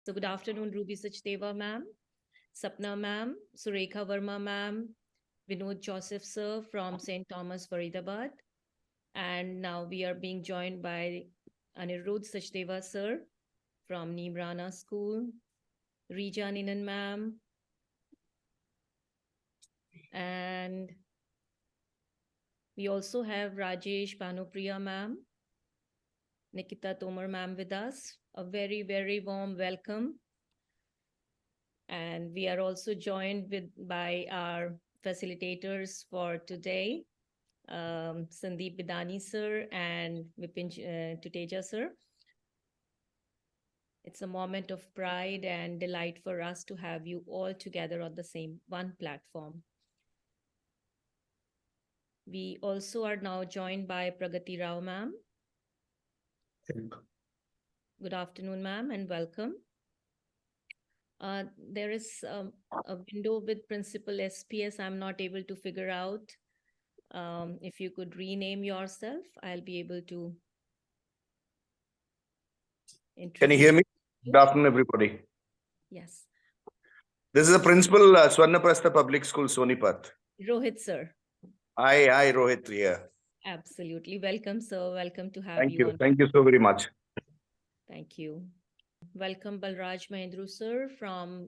So good afternoon, Ruby Sachdeva ma'am, Sapna ma'am, Surekha Verma ma'am, Vinod Joseph sir from St. Thomas, Faridabad. And now we are being joined by Anirudh Sachdeva sir from Nimrana School, Rija Ninan ma'am, and we also have Rajesh Panupriya ma'am, Nikita Tomar ma'am with us. A very, very warm welcome. And we are also joined by our facilitators for today, Sandeep Bidani sir and Vipin Tuteja sir. It's a moment of pride and delight for us to have you all together on the same one platform. We also are now joined by Pragati Rao ma'am. Good afternoon, ma'am, and welcome. There is a window with Principal SPS. I'm not able to figure out. If you could rename yourself, I'll be able to. Can you hear me? Good afternoon, everybody. Yes. This is the Principal, Swarnaprastha Public School, Sonipat. Rohit, sir. Hi, Rohit here. Absolutely. Welcome, sir. Welcome to have you. Thank you. Thank you so very much. Thank you. Welcome, Balraj Mahendru, sir, from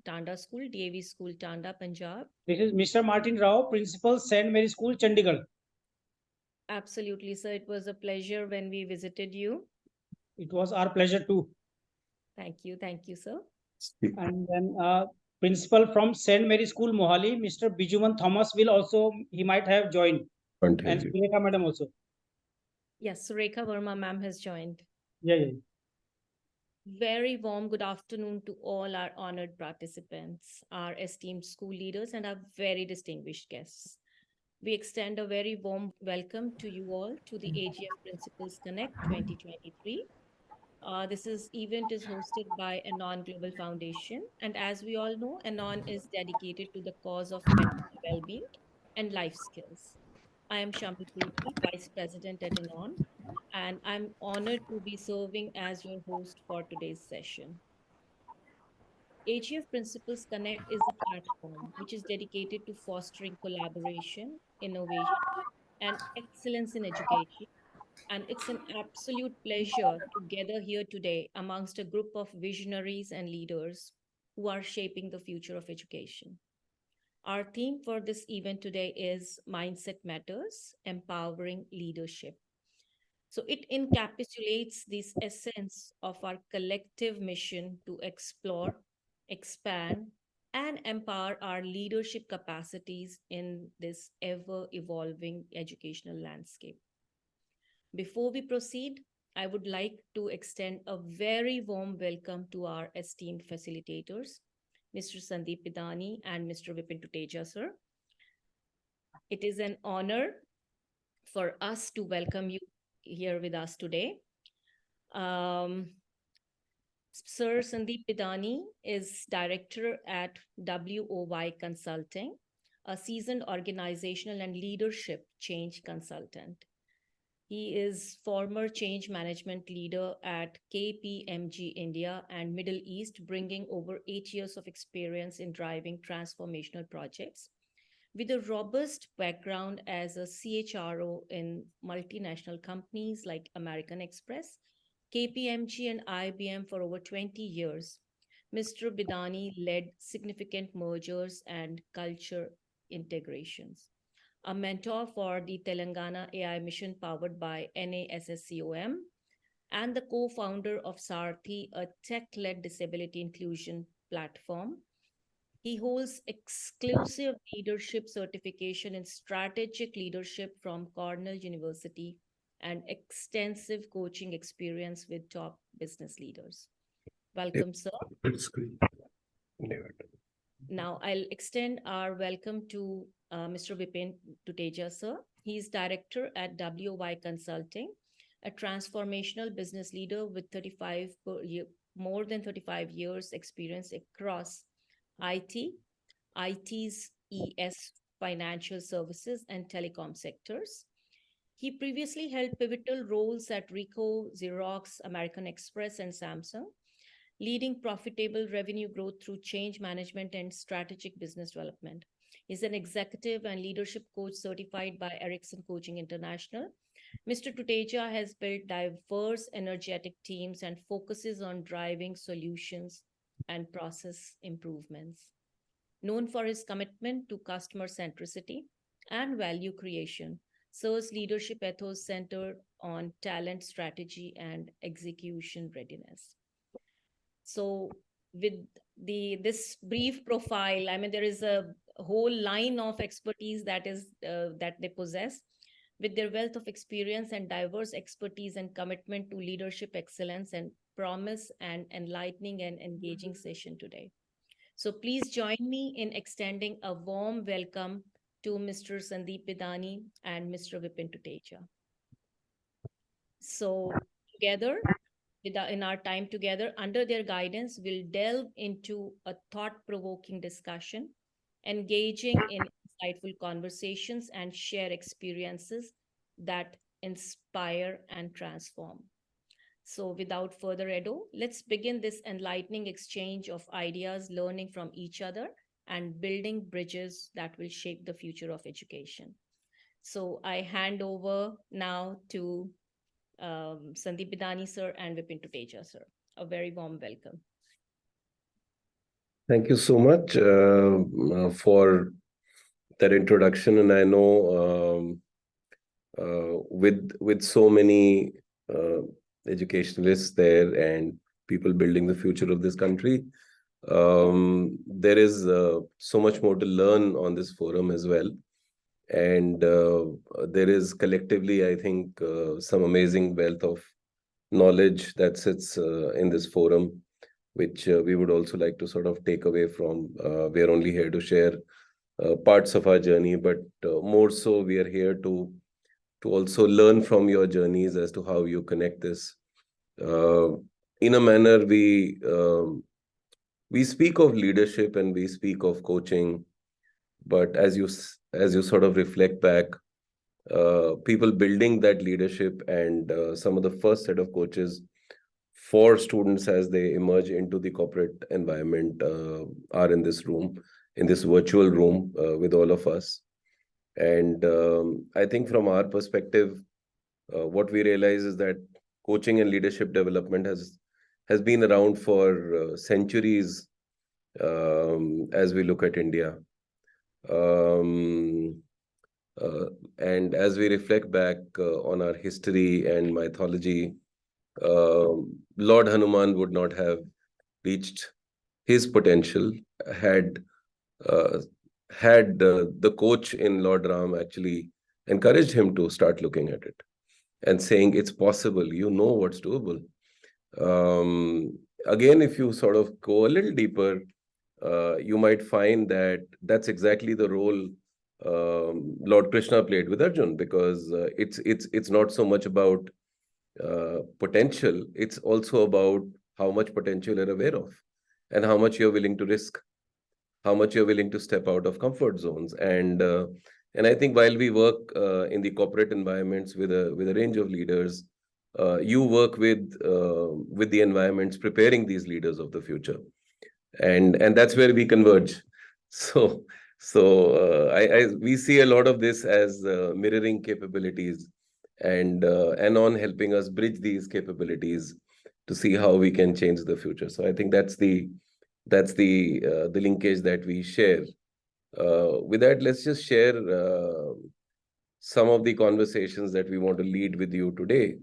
Tanda School, DAV School, Tanda, Punjab. This is Mr. Martin Rao, Principal, St. Mary School, Chandigarh. Absolutely, sir. It was a pleasure when we visited you. It was our pleasure too. Thank you. Thank you, sir. And then Principal from St. Mary School, Mohali, Mr. Bijuman Thomas will also, he might have joined. And Surekha madam also. Yes, Surekha Verma ma'am has joined. Yeah. Very warm good afternoon to all our honored participants, our esteemed school leaders, and our very distinguished guests. We extend a very warm welcome to you all to the AGF Principals Connect 2023. This event is hosted by ANON Global Foundation. And as we all know, ANON is dedicated to the cause of mental well-being and life skills. I am Shamit Ruchi, Vice President at ANON, and I'm honored to be serving as your host for today's session. AGF Principals Connect is a platform which is dedicated to fostering collaboration, innovation, and excellence in education. And it's an absolute pleasure to gather here today amongst a group of visionaries and leaders who are shaping the future of education. Our theme for this event today is Mindset Matters, Empowering Leadership. So it encapsulates this essence of our collective mission to explore, expand, and empower our leadership capacities in this ever-evolving educational landscape. Before we proceed, I would like to extend a very warm welcome to our esteemed facilitators, Mr. Sandeep Bidani and Mr. Vipin Tuteja, sir. It is an honor for us to welcome you here with us today. Sir Sandeep Bidani is director at WOY Consulting, a seasoned organizational and leadership change consultant. He is former change management leader at KPMG India and Middle East, bringing over 8 years of experience in driving transformational projects. With a robust background as a CHRO in multinational companies like American Express, KPMG and IBM for over 20 years, Mr. Bidani led significant mergers and culture integrations. A mentor for the Telangana AI mission powered by NASSCOM, and the co-founder of Sarthi, a tech-led disability inclusion platform. He holds exclusive leadership certification in strategic leadership from Cornell University and extensive coaching experience with top business leaders. Welcome, sir. Now, I'll extend our welcome to Mr. Vipin Tuteja, sir. He's director at WOY Consulting, a transformational business leader with more than 35 years experience across IT, IT's ES, financial services, and telecom sectors. He previously held pivotal roles at Ricoh, Xerox, American Express, and Samsung, leading profitable revenue growth through change management and strategic business development. He's an executive and leadership coach certified by Ericsson Coaching International. Mr. Tuteja has built diverse, energetic teams and focuses on driving solutions and process improvements. Known for his commitment to customer centricity and value creation, serves leadership ethos centered on talent strategy and execution readiness. So with this brief profile, I mean, there is a whole line of expertise that they possess. With their wealth of experience and diverse expertise and commitment to leadership excellence, and promise an enlightening and engaging session today. So please join me in extending a warm welcome to Mr. Sandeep Bidani and Mr. Vipin Tuteja. So together, in our time together, under their guidance, we'll delve into a thought-provoking discussion, engaging in insightful conversations, and share experiences that inspire and transform. So without further ado, let's begin this enlightening exchange of ideas, learning from each other, and building bridges that will shape the future of education. So I hand over now to Sandeep Bidani, sir, and Vipin Tuteja, sir. A very warm welcome. Thank you so much for that introduction. And I know with so many educationalists there and people building the future of this country, there is so much more to learn on this forum as well. And there is collectively, I think, some amazing wealth of knowledge that sits in this forum, which we would also like to sort of take away from. We are only here to share parts of our journey, but more so we are here to also learn from your journeys as to how you connect this. In a manner, we speak of leadership and we speak of coaching, but as you sort of reflect back, people building that leadership and some of the first set of coaches for students as they emerge into the corporate environment are in this room, in this virtual room with all of us. And I think from our perspective, what we realize is that coaching and leadership development has been around for centuries as we look at India. And as we reflect back on our history and mythology, Lord Hanuman would not have reached his potential had the coach in Lord Ram actually encouraged him to start looking at it and saying it's possible, you know what's doable. Again, if you sort of go a little deeper, you might find that that's exactly the role Lord Krishna played with Arjun, because it's not so much about potential, it's also about how much potential you're aware of and how much you're willing to risk, how much you're willing to step out of comfort zones. And I think while we work in the corporate environments with a range of leaders, you work with the environments preparing these leaders of the future, and that's where we converge. So we see a lot of this as mirroring capabilities, and ANON helping us bridge these capabilities to see how we can change the future. So I think that's the linkage that we share. With that, let's just share some of the conversations that we want to lead with you today.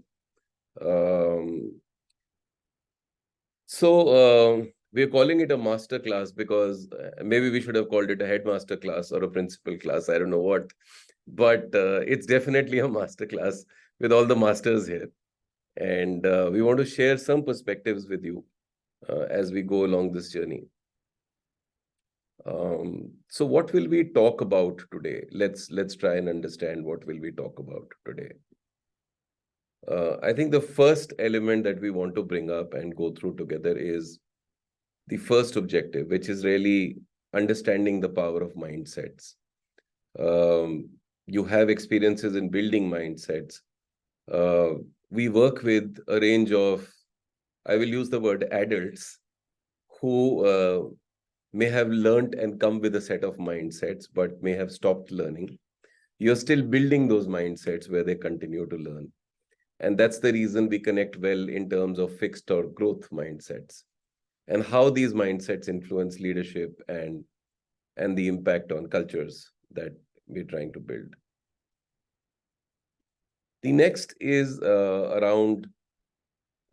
We're calling it a master class because maybe we should have called it a headmaster class or a principal class. I don't know what, but it's definitely a master class with all the masters here. And we want to share some perspectives with you as we go along this journey. So what will we talk about today? Let's try and understand what will we talk about today. I think the first element that we want to bring up and go through together is the first objective, which is really understanding the power of mindsets. You have experiences in building mindsets. We work with a range of, I will use the word adults, who may have learned and come with a set of mindsets, but may have stopped learning. You're still building those mindsets where they continue to learn. And that's the reason we connect well in terms of fixed or growth mindsets and how these mindsets influence leadership and the impact on cultures that we're trying to build. The next is around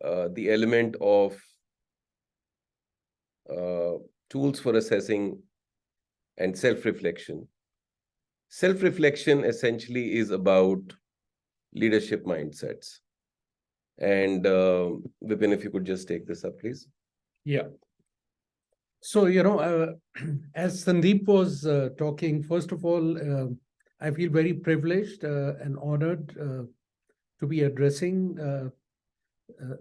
the element of tools for assessing and self-reflection. Self-reflection essentially is about leadership mindsets. And Vipin, if you could just take this up, please. Yeah. So, as Sandeep was talking, first of all, I feel very privileged and honored to be addressing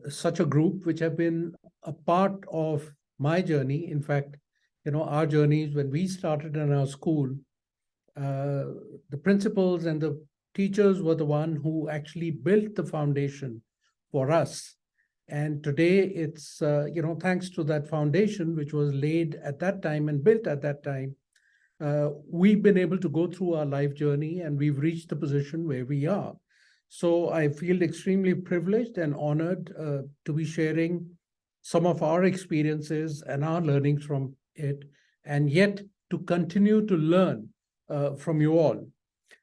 such a group which have been a part of my journey. In fact, our journeys when we started in our school, the principals and the teachers were the one who actually built the foundation for us. And today it's, thanks to that foundation, which was laid at that time and built at that time, we've been able to go through our life journey and we've reached the position where we are. So I feel extremely privileged and honored to be sharing some of our experiences and our learnings from it, and yet to continue to learn from you all.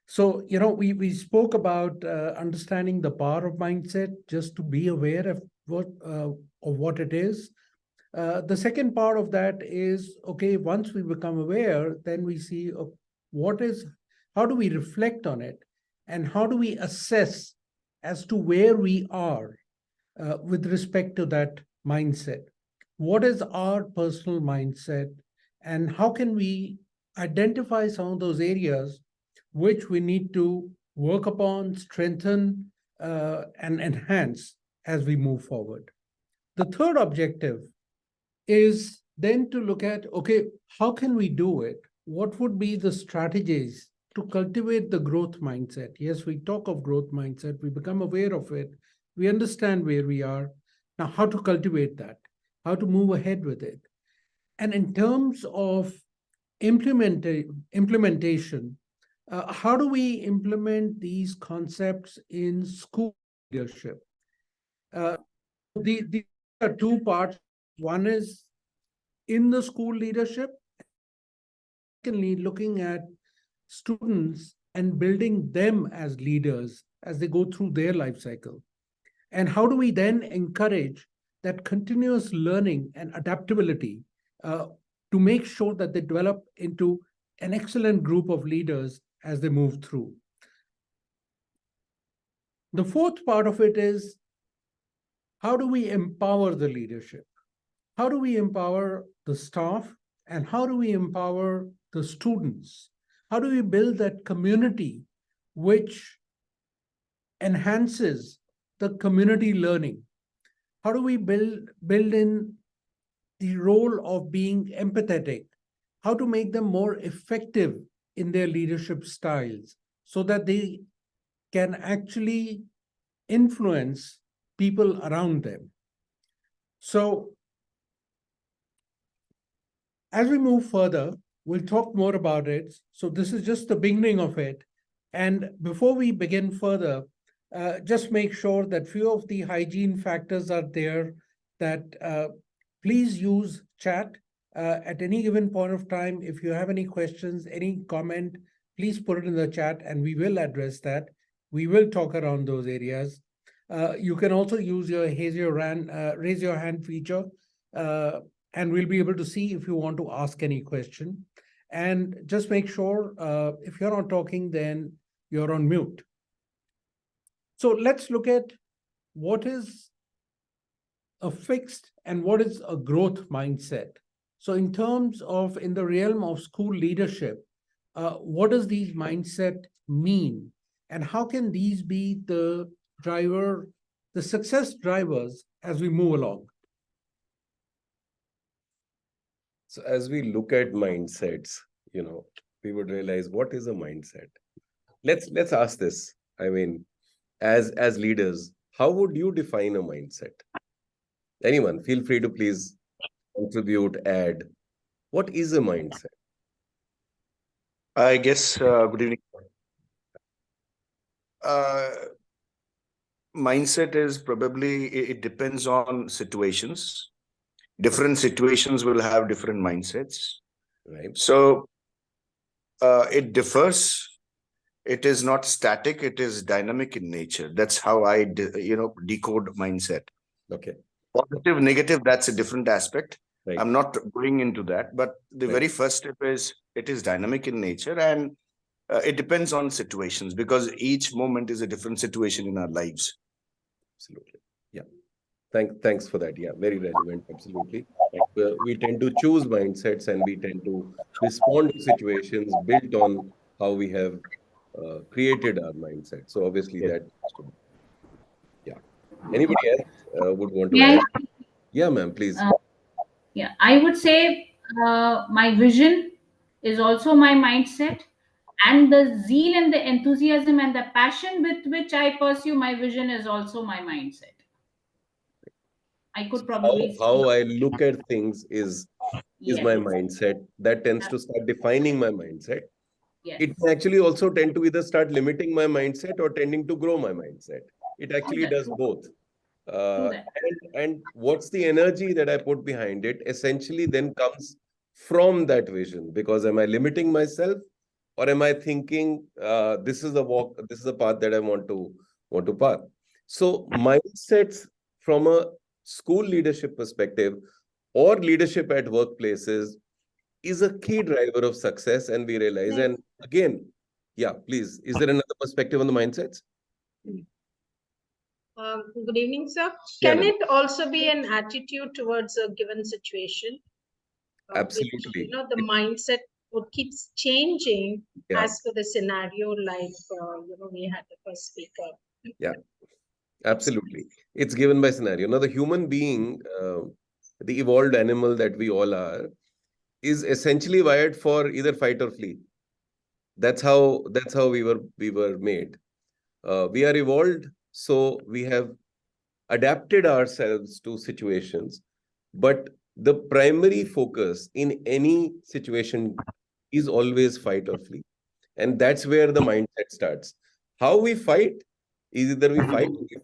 So, we spoke about understanding the power of mindset, just to be aware of what it is. The second part of that is, okay, once we become aware, then we see how do we reflect on it, and how do we assess as to where we are with respect to that mindset? What is our personal mindset, and how can we identify some of those areas which we need to work upon, strengthen, and enhance as we move forward? The third objective is then to look at, okay, how can we do it? What would be the strategies to cultivate the growth mindset? Yes, we talk of growth mindset, we become aware of it, we understand where we are. Now, how to cultivate that? How to move ahead with it? And in terms of implementation, how do we implement these concepts in school leadership? These are two parts. One is in the school leadership, secondly, looking at students and building them as leaders as they go through their life cycle. And how do we then encourage that continuous learning and adaptability to make sure that they develop into an excellent group of leaders as they move through? The fourth part of it is, how do we empower the leadership? How do we empower the staff? And how do we empower the students? How do we build that community which enhances the community learning? How do we build in the role of being empathetic? How to make them more effective in their leadership styles so that they can actually influence people around them? So as we move further, we'll talk more about it. So this is just the beginning of it. And before we begin further, just make sure that few of the hygiene factors are there, that please use chat at any given point of time. If you have any questions, any comment, please put it in the chat and we will address that. We will talk around those areas. You can also use your raise your hand feature, and we'll be able to see if you want to ask any question. And just make sure if you're not talking, then you're on mute. So let's look at what is a fixed and what is a growth mindset. So in terms of in the realm of school leadership, what does these mindset mean? And how can these be the success drivers as we move along? So as we look at mindsets, we would realize, what is a mindset? Let's ask this. I mean, as leaders, how would you define a mindset? Anyone, feel free to please contribute, add. What is a mindset? I guess, good evening. Mindset is probably, it depends on situations. Different situations will have different mindsets. Right. So it differs. It is not static. It is dynamic in nature. That's how I, decode mindset. Okay. Positive, negative, that's a different aspect. Right. I'm not going into that, but the Right. very first step is it is dynamic in nature, and it depends on situations, because each moment is a different situation in our lives. Absolutely. Yeah. Thanks for that. Yeah, very relevant. Absolutely. We tend to choose mindsets and we tend to respond to situations built on how we have created our mindset. So obviously Yes. that. Yeah. Anybody else would want to Yeah, add? Yeah, ma'am, please. yeah, I would say my vision is also my mindset, and the zeal and the enthusiasm and the passion with which I pursue my vision is also my mindset. I could probably How I look at things is yes, my mindset. That tends to start defining my mindset. yes, It may actually also tend to either start limiting my mindset or tending to grow my mindset. It actually does both. True that. And what's the energy that I put behind it essentially then comes from that vision, because am I limiting myself, or am I thinking this is the walk, this is the path that I want to path. So mindsets from a school leadership perspective or leadership at workplaces is a key driver of success, and we realize. And again, yeah, please, is there another perspective on the mindsets? Good evening, sir. Yeah, Can ma'am. it also be an attitude towards a given situation? Absolutely. Which, the mindset would keeps changing as per the scenario, like, we had the first speaker. Yeah, absolutely. It's given by scenario. Now, the human being, the evolved animal that we all are, is essentially wired for either fight or flee. That's how we were made. We are evolved, so we have adapted ourselves to situations, but the primary focus in any situation is always fight or flee. And that's where the mindset starts. How we fight is either we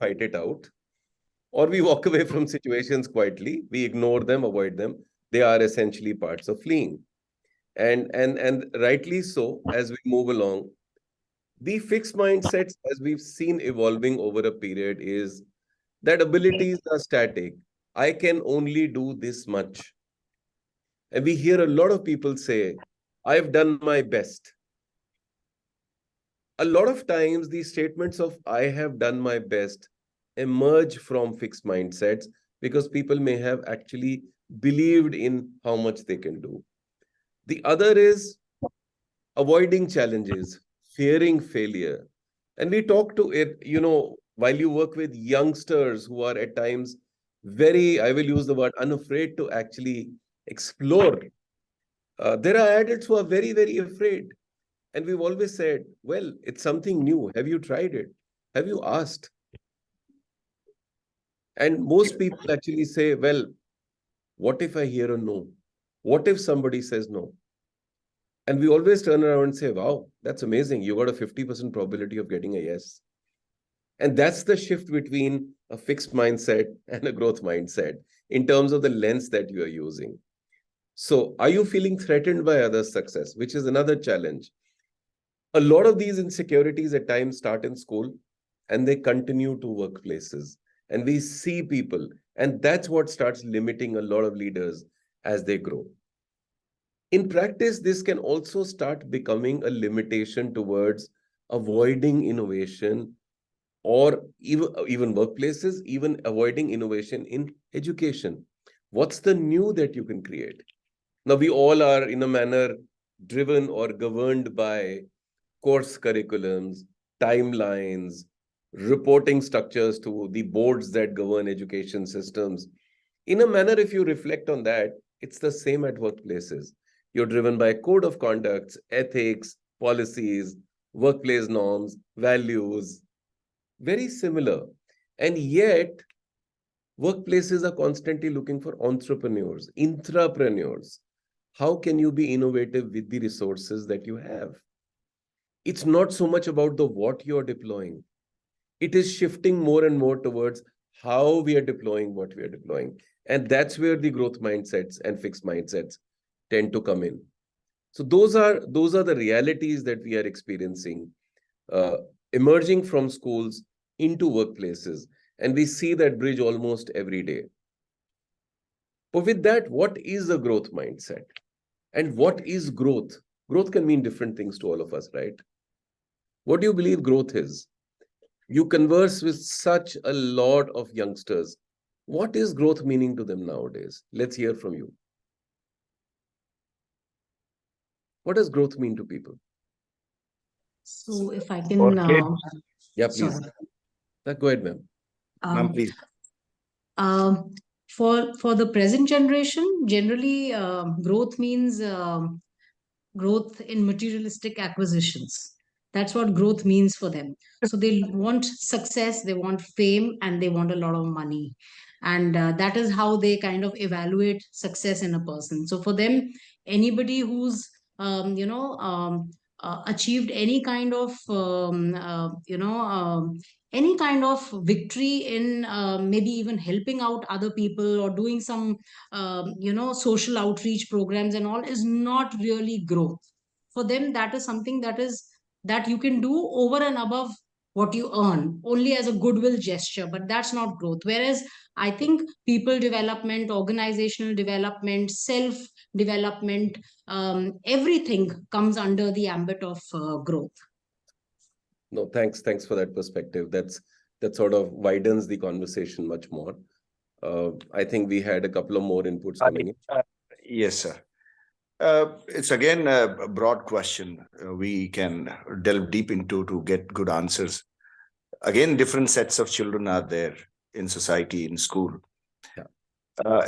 fight it out, or we walk away from situations quietly. We ignore them, avoid them. They are essentially parts of fleeing. And rightly so, as we move along, the fixed mindsets, as we've seen evolving over a period, is that abilities are static. I can only do this much. And we hear a lot of people say, I've done my best. A lot of times, these statements of I have done my best emerge from fixed mindsets because people may have actually believed in how much they can do. The other is avoiding challenges, fearing failure. And we talk to it, while you work with youngsters who are at times very, I will use the word, unafraid to actually explore. There are adults who are very, very afraid. And we've always said, well, it's something new. Have you tried it? Have you asked? And most people actually say, well, what if I hear a no? What if somebody says no? And we always turn around and say, wow, that's amazing. You got a 50% probability of getting a yes. And that's the shift between a fixed mindset and a growth mindset in terms of the lens that you are using. So are you feeling threatened by others' success, which is another challenge? A lot of these insecurities at times start in school and they continue to workplaces. And we see people, and that's what starts limiting a lot of leaders as they grow. In practice, this can also start becoming a limitation towards avoiding innovation, or even workplaces, even avoiding innovation in education. What's the new that you can create? Now, we all are in a manner driven or governed by course curriculums, timelines, reporting structures to the boards that govern education systems. In a manner, if you reflect on that, it's the same at workplaces. You're driven by code of conducts, ethics, policies, workplace norms, values, very similar. And yet, Workplaces are constantly looking for entrepreneurs, intrapreneurs. How can you be innovative with the resources that you have? It's not so much about the what you're deploying. It is shifting more and more towards how we are deploying what we are deploying. And that's where the growth mindsets and fixed mindsets tend to come in. So those are the realities that we are experiencing, emerging from schools into workplaces. And we see that bridge almost every day. But with that, what is a growth mindset? And what is growth? Growth can mean different things to all of us, right? What do you believe growth is? You converse with such a lot of youngsters. What is growth meaning to them nowadays? Let's hear from you. What does growth mean to people? So if I can, yeah, please. Go ahead, ma'am. Ma'am, please. For the present generation, generally, growth means growth in materialistic acquisitions. That's what growth means for them. So they want success, they want fame, and they want a lot of money. And that is how they kind of evaluate success in a person. So for them, anybody who's, achieved any kind of, any kind of victory in maybe even helping out other people or doing some social outreach programs and all is not really growth. For them, that is something that you can do over and above what you earn, only as a goodwill gesture, but that's not growth. Whereas I think people development, organizational development, self development, everything comes under the ambit of growth. No, thanks for that perspective. That sort of widens the conversation much more. I think we had a couple of more inputs coming in. Yes, sir. It's again a broad question. We can delve deep into to get good answers. Again, different sets of children are there in society, in school. Yeah.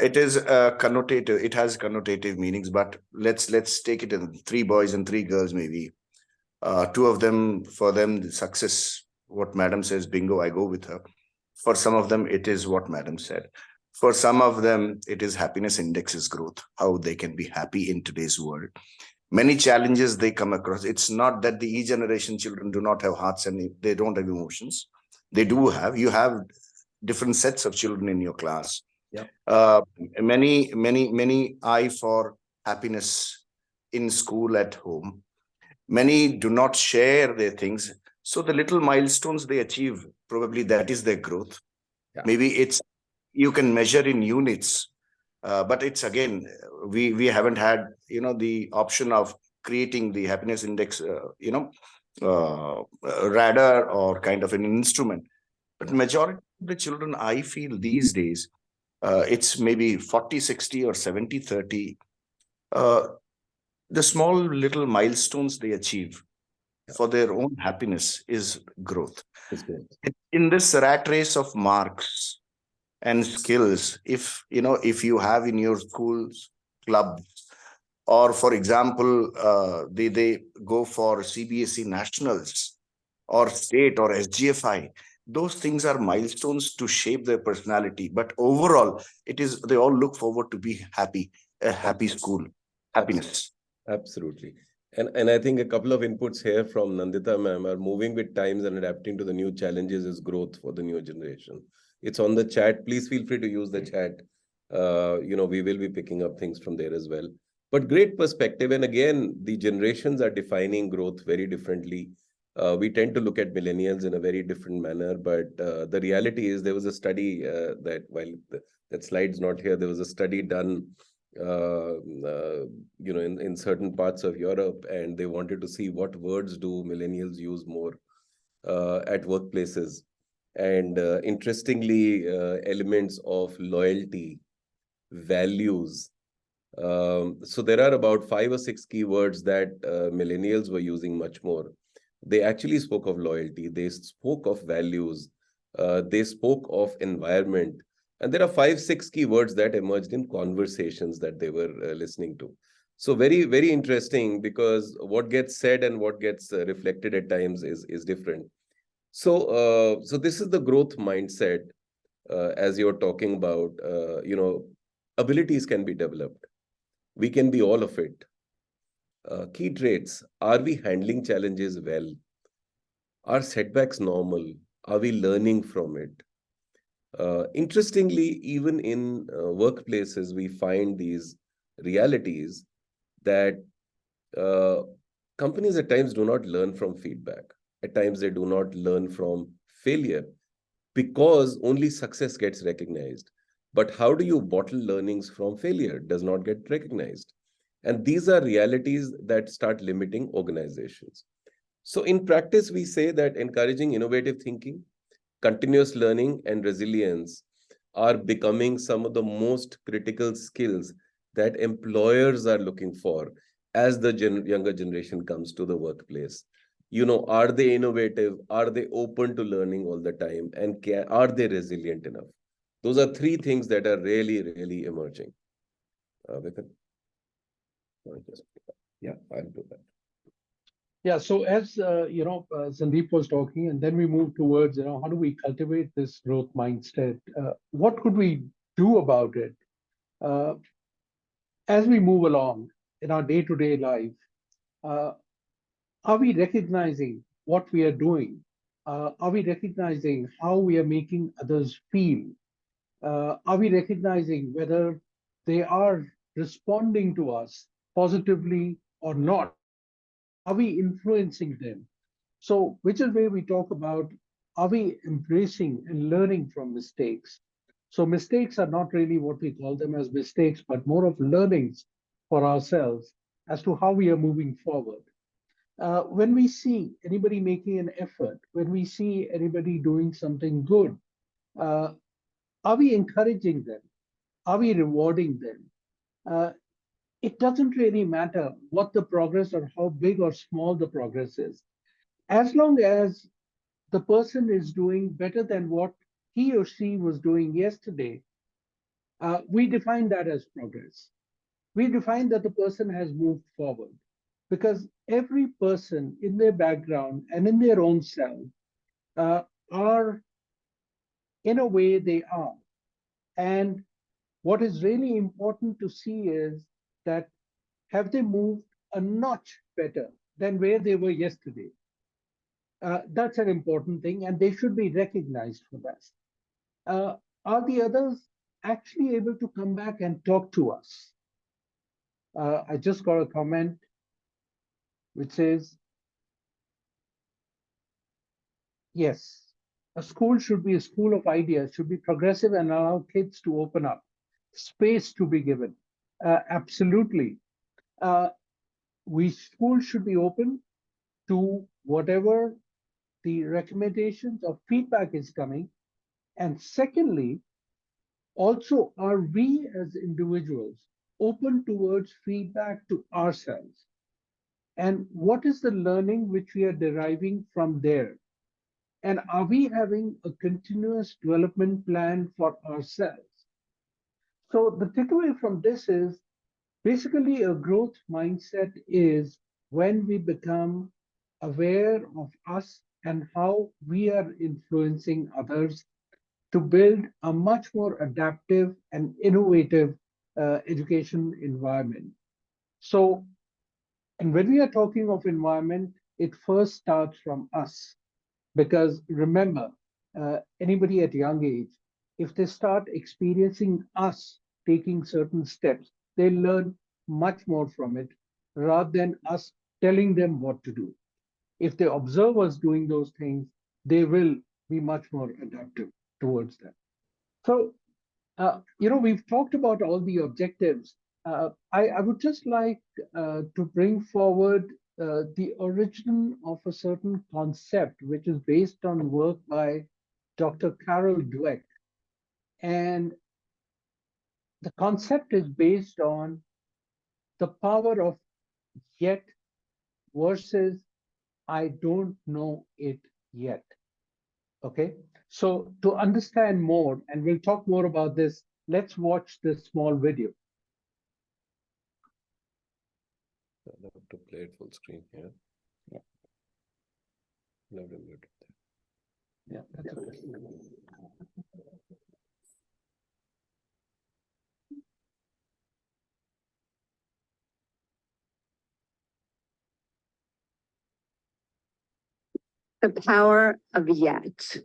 It is connotative. It has connotative meanings, but let's take it in 3 boys and 3 girls, maybe. 2 of them, for them, the success, what madam says, bingo, I go with her. For some of them, it is what madam said. For some of them, it is happiness index is growth, how they can be happy in today's world. Many challenges they come across. It's not that the E-generation children do not have hearts and they don't have emotions. They do have. You have different sets of children in your class. Yeah. Many eye for happiness in school, at home. Many do not share their things. So the little milestones they achieve, probably that is their growth. Yeah. Maybe you can measure in units, but it's again, we haven't had, the option of creating the happiness index, radar or kind of an instrument. But majority of the children, I feel these days, it's maybe 40-60 or 70-30. The small little milestones they achieve for their own happiness is growth. In this rat race of marks and skills, if you have in your schools clubs, or for example, they go for CBSE nationals or state or SGFI, those things are milestones to shape their personality. But overall, they all look forward to be happy, a happy school, happiness. Absolutely. And I think a couple of inputs here from Nandita ma'am are moving with times and adapting to the new challenges is growth for the new generation. It's on the chat. Please feel free to use the chat. We will be picking up things from there as well. But great perspective. And again, the generations are defining growth very differently. We tend to look at millennials in a very different manner. But the reality is there was a study that while that slide's not here, there was a study done in certain parts of Europe, and they wanted to see what words do millennials use more at workplaces. And interestingly, elements of loyalty, values. So there are about 5 or 6 keywords that millennials were using much more. They actually spoke of loyalty. They spoke of values. They spoke of environment. And there are 5, 6 keywords that emerged in conversations that they were listening to. So very, very interesting, because what gets said and what gets reflected at times is different. So this is the growth mindset. as you're talking about, abilities can be developed. We can be all of it. Key traits: are we handling challenges well? Are setbacks normal? Are we learning from it? Interestingly, even in workplaces, we find these realities that companies at times do not learn from feedback. At times, they do not learn from failure because only success gets recognized. But how do you bottle learnings from failure? It does not get recognized. And these are realities that start limiting organizations. So in practice, we say that encouraging innovative thinking, continuous learning, and resilience are becoming some of the most critical skills that employers are looking for as the younger generation comes to the workplace. Are they innovative? Are they open to learning all the time? And are they resilient enough? Those are three things that are really, really emerging. Vipin? Yeah, I'll do that. Yeah, so as Sandeep was talking, and then we move towards, how do we cultivate this growth mindset? What could we do about it? As we move along in our day-to-day life, are we recognizing what we are doing? Are we recognizing how we are making others feel? Are we recognizing whether they are responding to us positively or not? Are we influencing them? So, which is where we talk about, are we embracing and learning from mistakes? So mistakes are not really what we call them as mistakes, but more of learnings for ourselves as to how we are moving forward. When we see anybody making an effort, when we see anybody doing something good, are we encouraging them? Are we rewarding them? It doesn't really matter what the progress or how big or small the progress is. As long as the person is doing better than what he or she was doing yesterday, we define that as progress. We define that the person has moved forward, because every person in their background and in their own self are, in a way, they are. And what is really important to see is that have they moved a notch better than where they were yesterday? That's an important thing, and they should be recognized for that. Are the others actually able to come back and talk to us? I just got a comment which says, yes, a school should be a school of ideas, should be progressive and allow kids to open up, space to be given. Absolutely. School should be open to whatever the recommendations or feedback is coming. And secondly, also, are we as individuals open towards feedback to ourselves? And what is the learning which we are deriving from there? And are we having a continuous development plan for ourselves? So the takeaway from this is basically a growth mindset is when we become aware of us and how we are influencing others to build a much more adaptive and innovative education environment. So, and when we are talking of environment, it first starts from us. Because remember, anybody at young age, if they start experiencing us taking certain steps, they learn much more from it rather than us telling them what to do. If they observe us doing those things, they will be much more adaptive towards that. So, we've talked about all the objectives. I would just like to bring forward the origin of a certain concept, which is based on work by Dr. Carol Dweck. And the concept is based on the power of yet versus I don't know it yet. Okay, so to understand more, and we'll talk more about this, let's watch this small video. I'll have to play it full screen here. Yeah. Loud and good. Yeah. That's okay. The power of yet.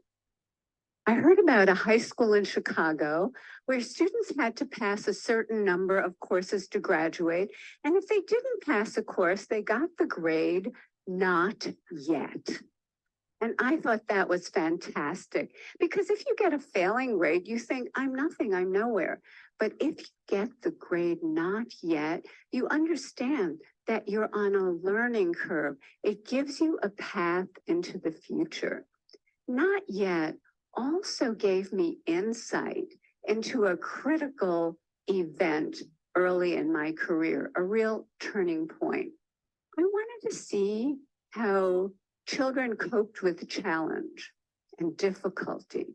I heard about a high school in Chicago where students had to pass a certain number of courses to graduate. And if they didn't pass a course, they got the grade not yet. And I thought that was fantastic because if you get a failing grade, you think, I'm nothing, I'm nowhere. But if you get the grade not yet, you understand that you're on a learning curve. It gives you a path into the future. Not yet also gave me insight into a critical event early in my career, a real turning point. I wanted to see how children coped with challenge and difficulty.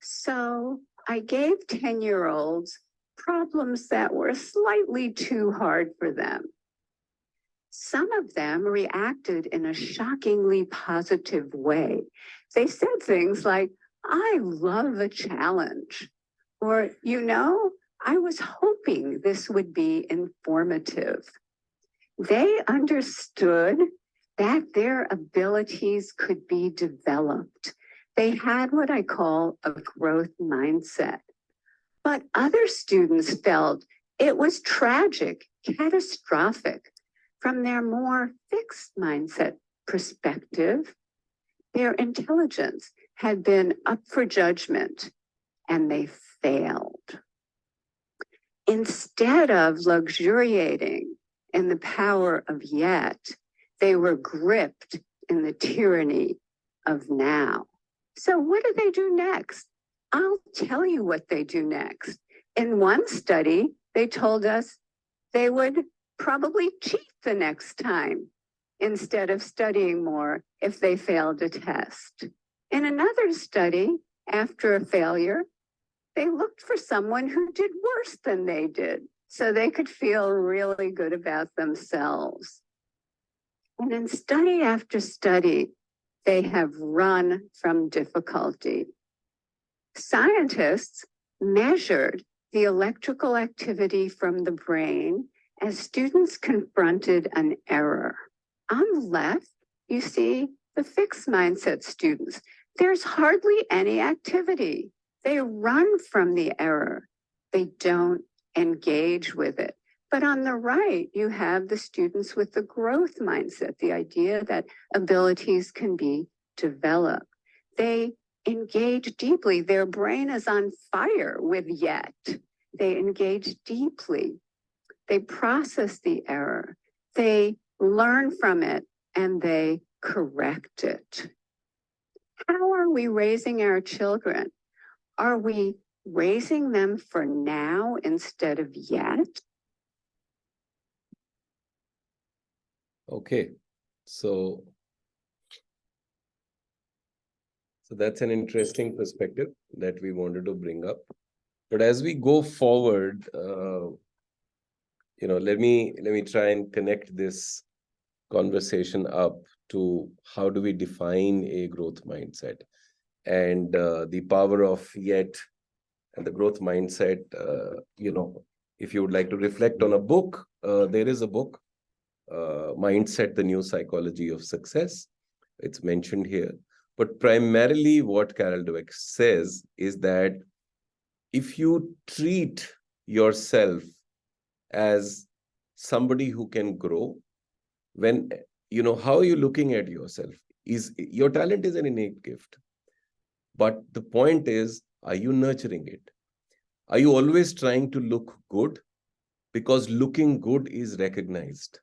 So I gave 10-year-olds problems that were slightly too hard for them. Some of them reacted in a shockingly positive way. They said things like, I love a challenge, or, you know, I was hoping this would be informative. They understood that their abilities could be developed. They had what I call a growth mindset. But other students felt it was tragic, catastrophic. From their more fixed mindset perspective, their intelligence had been up for judgment and they failed. Instead of luxuriating in the power of yet, they were gripped in the tyranny of now. So what do they do next? I'll tell you what they do next. In one study, they told us they would probably cheat the next time instead of studying more if they failed a test. In another study, after a failure, they looked for someone who did worse than they did so they could feel really good about themselves. And in study after study, they have run from difficulty. Scientists measured the electrical activity from the brain as students confronted an error. On the left, you see the fixed mindset students. There's hardly any activity. They run from the error. They don't engage with it. But on the right, you have the students with the growth mindset, the idea that abilities can be developed. They engage deeply. Their brain is on fire with yet. They engage deeply. They process the error. They learn from it and they correct it. How are we raising our children? Are we raising them for now instead of yet? Okay, so that's an interesting perspective that we wanted to bring up. But as we go forward, let me try and connect this conversation up to how do we define a growth mindset and the power of yet and the growth mindset. If you would like to reflect on a book, there is a book, Mindset, the New Psychology of Success. It's mentioned here. But primarily what Carol Dweck says is that if you treat yourself as somebody who can grow, how are you looking at yourself? Your talent is an innate gift. But the point is, are you nurturing it? Are you always trying to look good? Because looking good is recognized.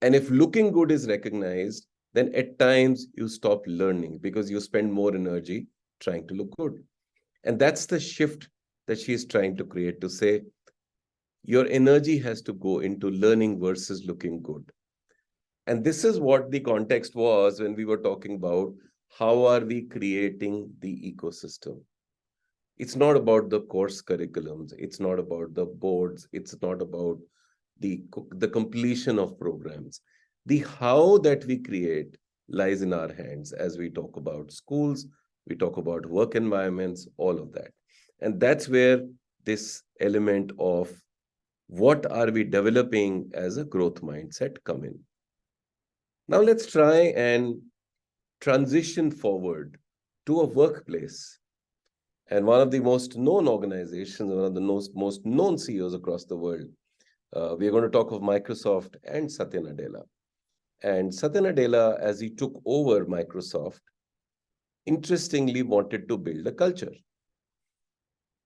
And if looking good is recognized, then at times you stop learning because you spend more energy trying to look good. And that's the shift that she's trying to create, to say your energy has to go into learning versus looking good. And this is what the context was when we were talking about how are we creating the ecosystem. It's not about the course curriculums. It's not about the boards. It's not about the completion of programs. The how that we create lies in our hands as we talk about schools, we talk about work environments, all of that. And that's where this element of what are we developing as a growth mindset come in. Now let's try and transition forward to a workplace. And one of the most known organizations, one of the most known CEOs across the world, we are going to talk of Microsoft and Satya Nadella. And Satya Nadella, as he took over Microsoft, interestingly wanted to build a culture.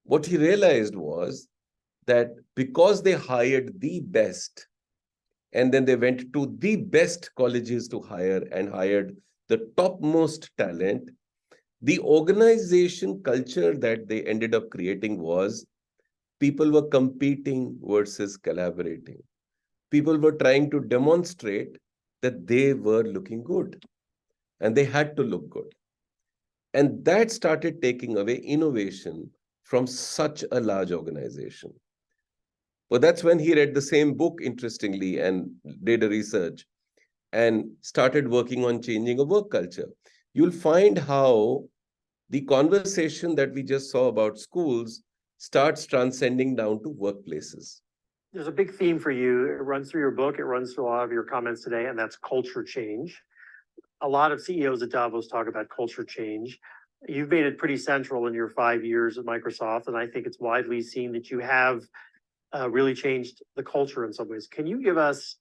What he realized was that because they hired the best, and then they went to the best colleges to hire and hired the topmost talent, the organization culture that they ended up creating was people were competing versus collaborating. People were trying to demonstrate that they were looking good and they had to look good. And that started taking away innovation from such a large organization. But that's when he read the same book, interestingly, and did a research and started working on changing a work culture. You'll find how the conversation that we just saw about schools starts transcending down to workplaces. There's a big theme for you. It runs through your book. It runs through a lot of your comments today, and that's culture change. A lot of CEOs at Davos talk about culture change. You've made it pretty central in your 5 years at Microsoft, and I think it's widely seen that you have really changed the culture in some ways. Can you give us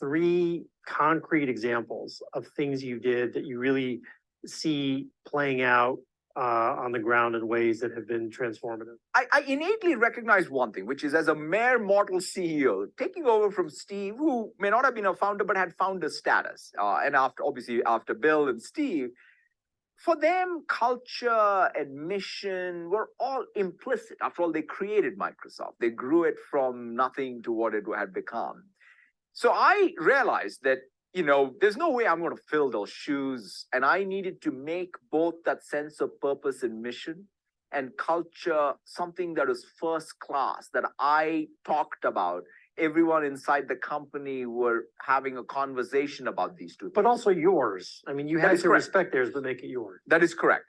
3 concrete examples of things you did that you really see playing out on the ground in ways that have been transformative? I innately recognize one thing, which is as a mere mortal CEO, taking over from Steve, who may not have been a founder, but had founder status. And obviously after Bill and Steve, for them, culture and mission were all implicit. After all, they created Microsoft. They grew it from nothing to what it had become. So I realized that, there's no way I'm going to fill those shoes. And I needed to make both that sense of purpose and mission and culture something that was first class, that I talked about. Everyone inside the company were having a conversation about these two things. But also yours. I mean, you had to respect theirs, but make it yours. That is correct.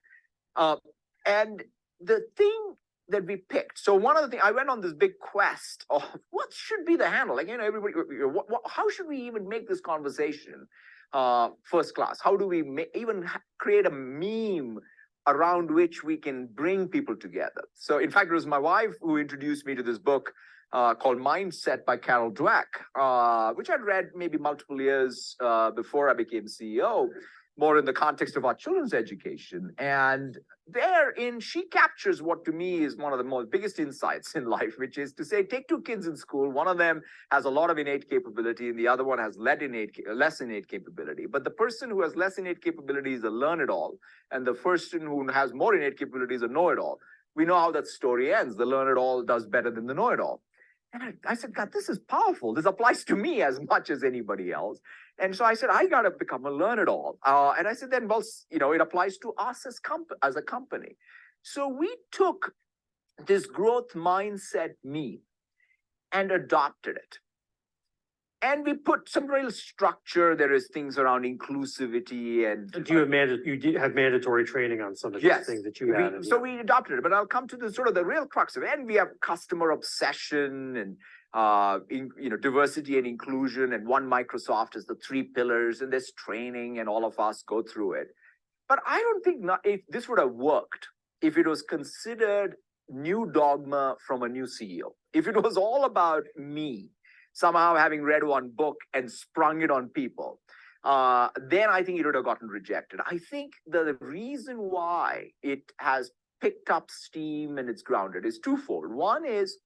And the thing that we picked. So one of the things, I went on this big quest of what should be the handle. Like, everybody, how should we even make this conversation first class? How do we even create a meme around which we can bring people together? So in fact, it was my wife who introduced me to this book called Mindset by Carol Dweck, which I'd read maybe multiple years before I became CEO, more in the context of our children's education. And therein, she captures what to me is one of the biggest insights in life, which is to say, take 2 kids in school. One of them has a lot of innate capability, and the other one has less innate capability. But the person who has less innate capability is a learn-it-all, and the person who has more innate capability is a know-it-all. We know how that story ends. The learn-it-all does better than the know-it-all. And I said, God, this is powerful. This applies to me as much as anybody else. And so I said, I got to become a learn-it-all. And I said, then, well, it applies to us as a company. So we took this growth mindset meme and adopted it. And we put some real structure. There is things around inclusivity and. You did have mandatory training on some of these things that you added. So we adopted it, but I'll come to the real crux of it. And we have customer obsession and diversity and inclusion, and one Microsoft is the 3 pillars, and there's training, and all of us go through it. But I don't think if this would have worked if it was considered new dogma from a new CEO. If it was all about me somehow having read one book and sprung it on people, then I think it would have gotten rejected. I think the reason why it has picked up steam and it's grounded is twofold. One is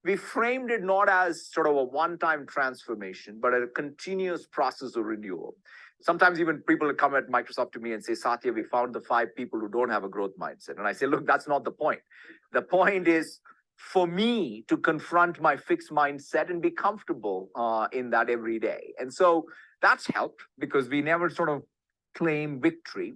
we framed it not as sort of a one-time transformation, but a continuous process of renewal. Sometimes even people come at Microsoft to me and say, Satya, we found the 5 people who don't have a growth mindset. And I say, look, that's not the point. The point is for me to confront my fixed mindset and be comfortable in that every day. And so that's helped because we never sort of claim victory.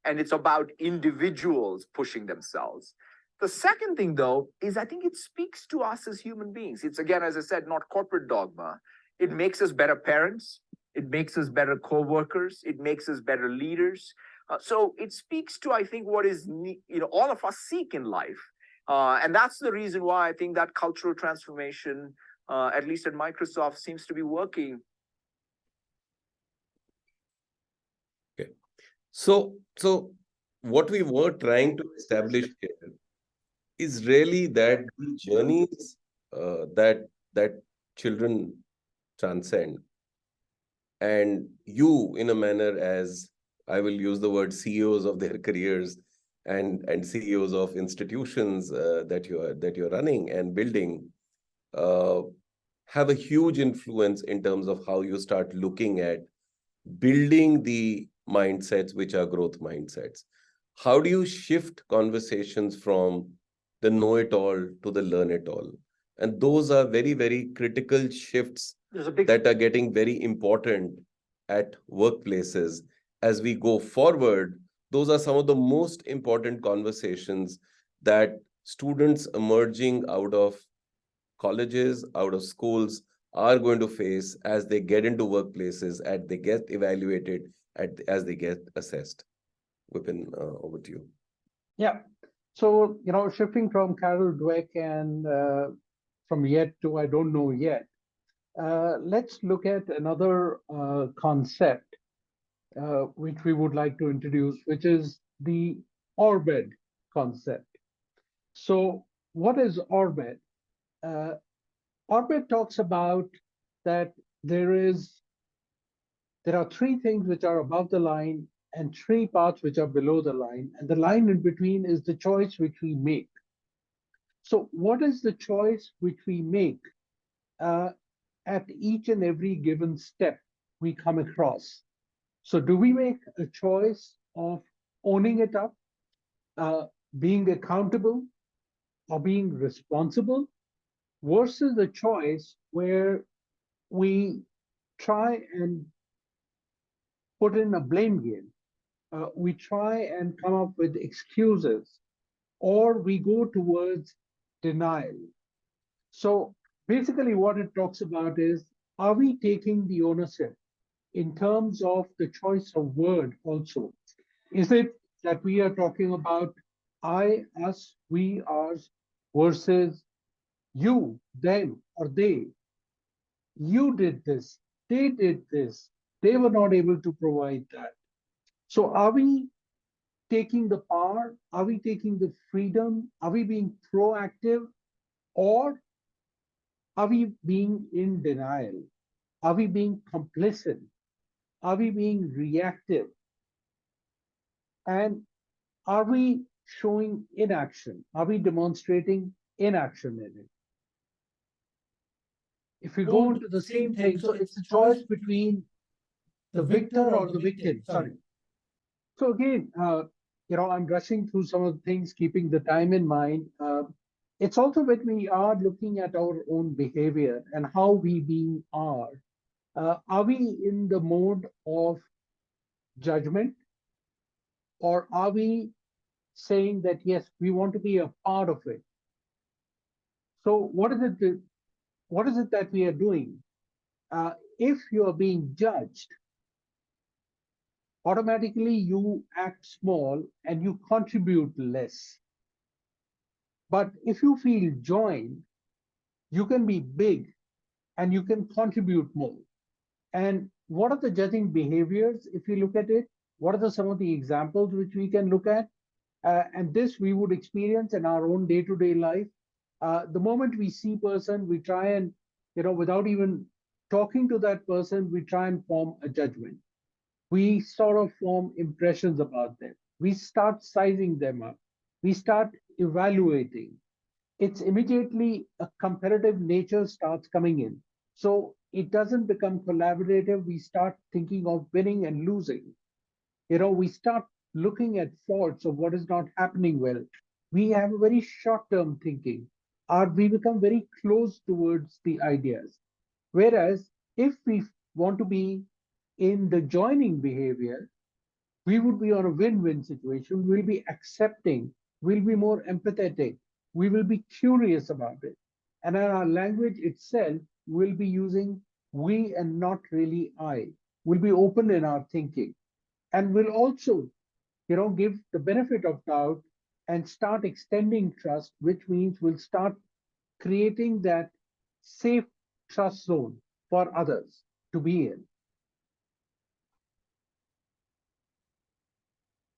And it's about individuals pushing themselves. The second thing, though, is I think it speaks to us as human beings. It's, again, as I said, not corporate dogma. It makes us better parents. It makes us better co-workers. It makes us better leaders. So it speaks to, I think, what is all of us seek in life. And that's the reason why I think that cultural transformation, at least at Microsoft, seems to be working. Okay. So what we were trying to establish here is really that the journeys that children transcend, and you, in a manner, as I will use the word CEOs of their careers and CEOs of institutions that you're running and building, uh, have a huge influence in terms of how you start looking at building the mindsets which are growth mindsets. How do you shift conversations from the know-it-all to the learn-it-all? And those are very, very critical shifts that are getting very important at workplaces. As we go forward, those are some of the most important conversations that students emerging out of colleges, out of schools, are going to face as they get into workplaces, as they get evaluated, as they get assessed. Vipin, over to you. Yeah. So, shifting from Carol Dweck and from yet to I don't know yet, let's look at another concept which we would like to introduce, which is the orbit concept. So what is orbit? Orbit talks about that there are three things which are above the line and three parts which are below the line, and the line in between is the choice which we make. So what is the choice which we make at each and every given step we come across? So do we make a choice of owning it up, being accountable, or being responsible, versus the choice where we try and put in a blame game? We try and come up with excuses, or we go towards denial. So basically what it talks about is, are we taking the ownership in terms of the choice of word also? Is it that we are talking about I, us, we, ours, versus you, them, or they? You did this, they did this, they were not able to provide that. So are we taking the power? Are we taking the freedom? Are we being proactive? Or are we being in denial? Are we being complicit? Are we being reactive? And are we showing inaction? Are we demonstrating inaction in it? If we go into the same thing, so it's a choice between the victor or the victim. Sorry. So again, I'm rushing through some of the things, keeping the time in mind. It's also when we are looking at our own behavior and how we are we in the mode of judgment, or are we saying that, yes, we want to be a part of it? So what is it that we are doing? If you are being judged, automatically you act small and you contribute less. But if you feel joined, you can be big and you can contribute more. And what are the judging behaviors? If you look at it, what are some of the examples which we can look at? And this we would experience in our own day-to-day life. The moment we see person, we try and, without even talking to that person, we try and form a judgment. We sort of form impressions about them. We start sizing them up. We start evaluating. It's immediately a competitive nature starts coming in. So it doesn't become collaborative. We start thinking of winning and losing. We start looking at faults of what is not happening well. We have a very short-term thinking. We become very close towards the ideas. Whereas if we want to be in the joining behavior, we would be on a win-win situation. We'll be accepting. We'll be more empathetic. We will be curious about it. And in our language itself, we'll be using we and not really I. We'll be open in our thinking. And we'll also, give the benefit of doubt and start extending trust, which means we'll start creating that safe trust zone for others to be in.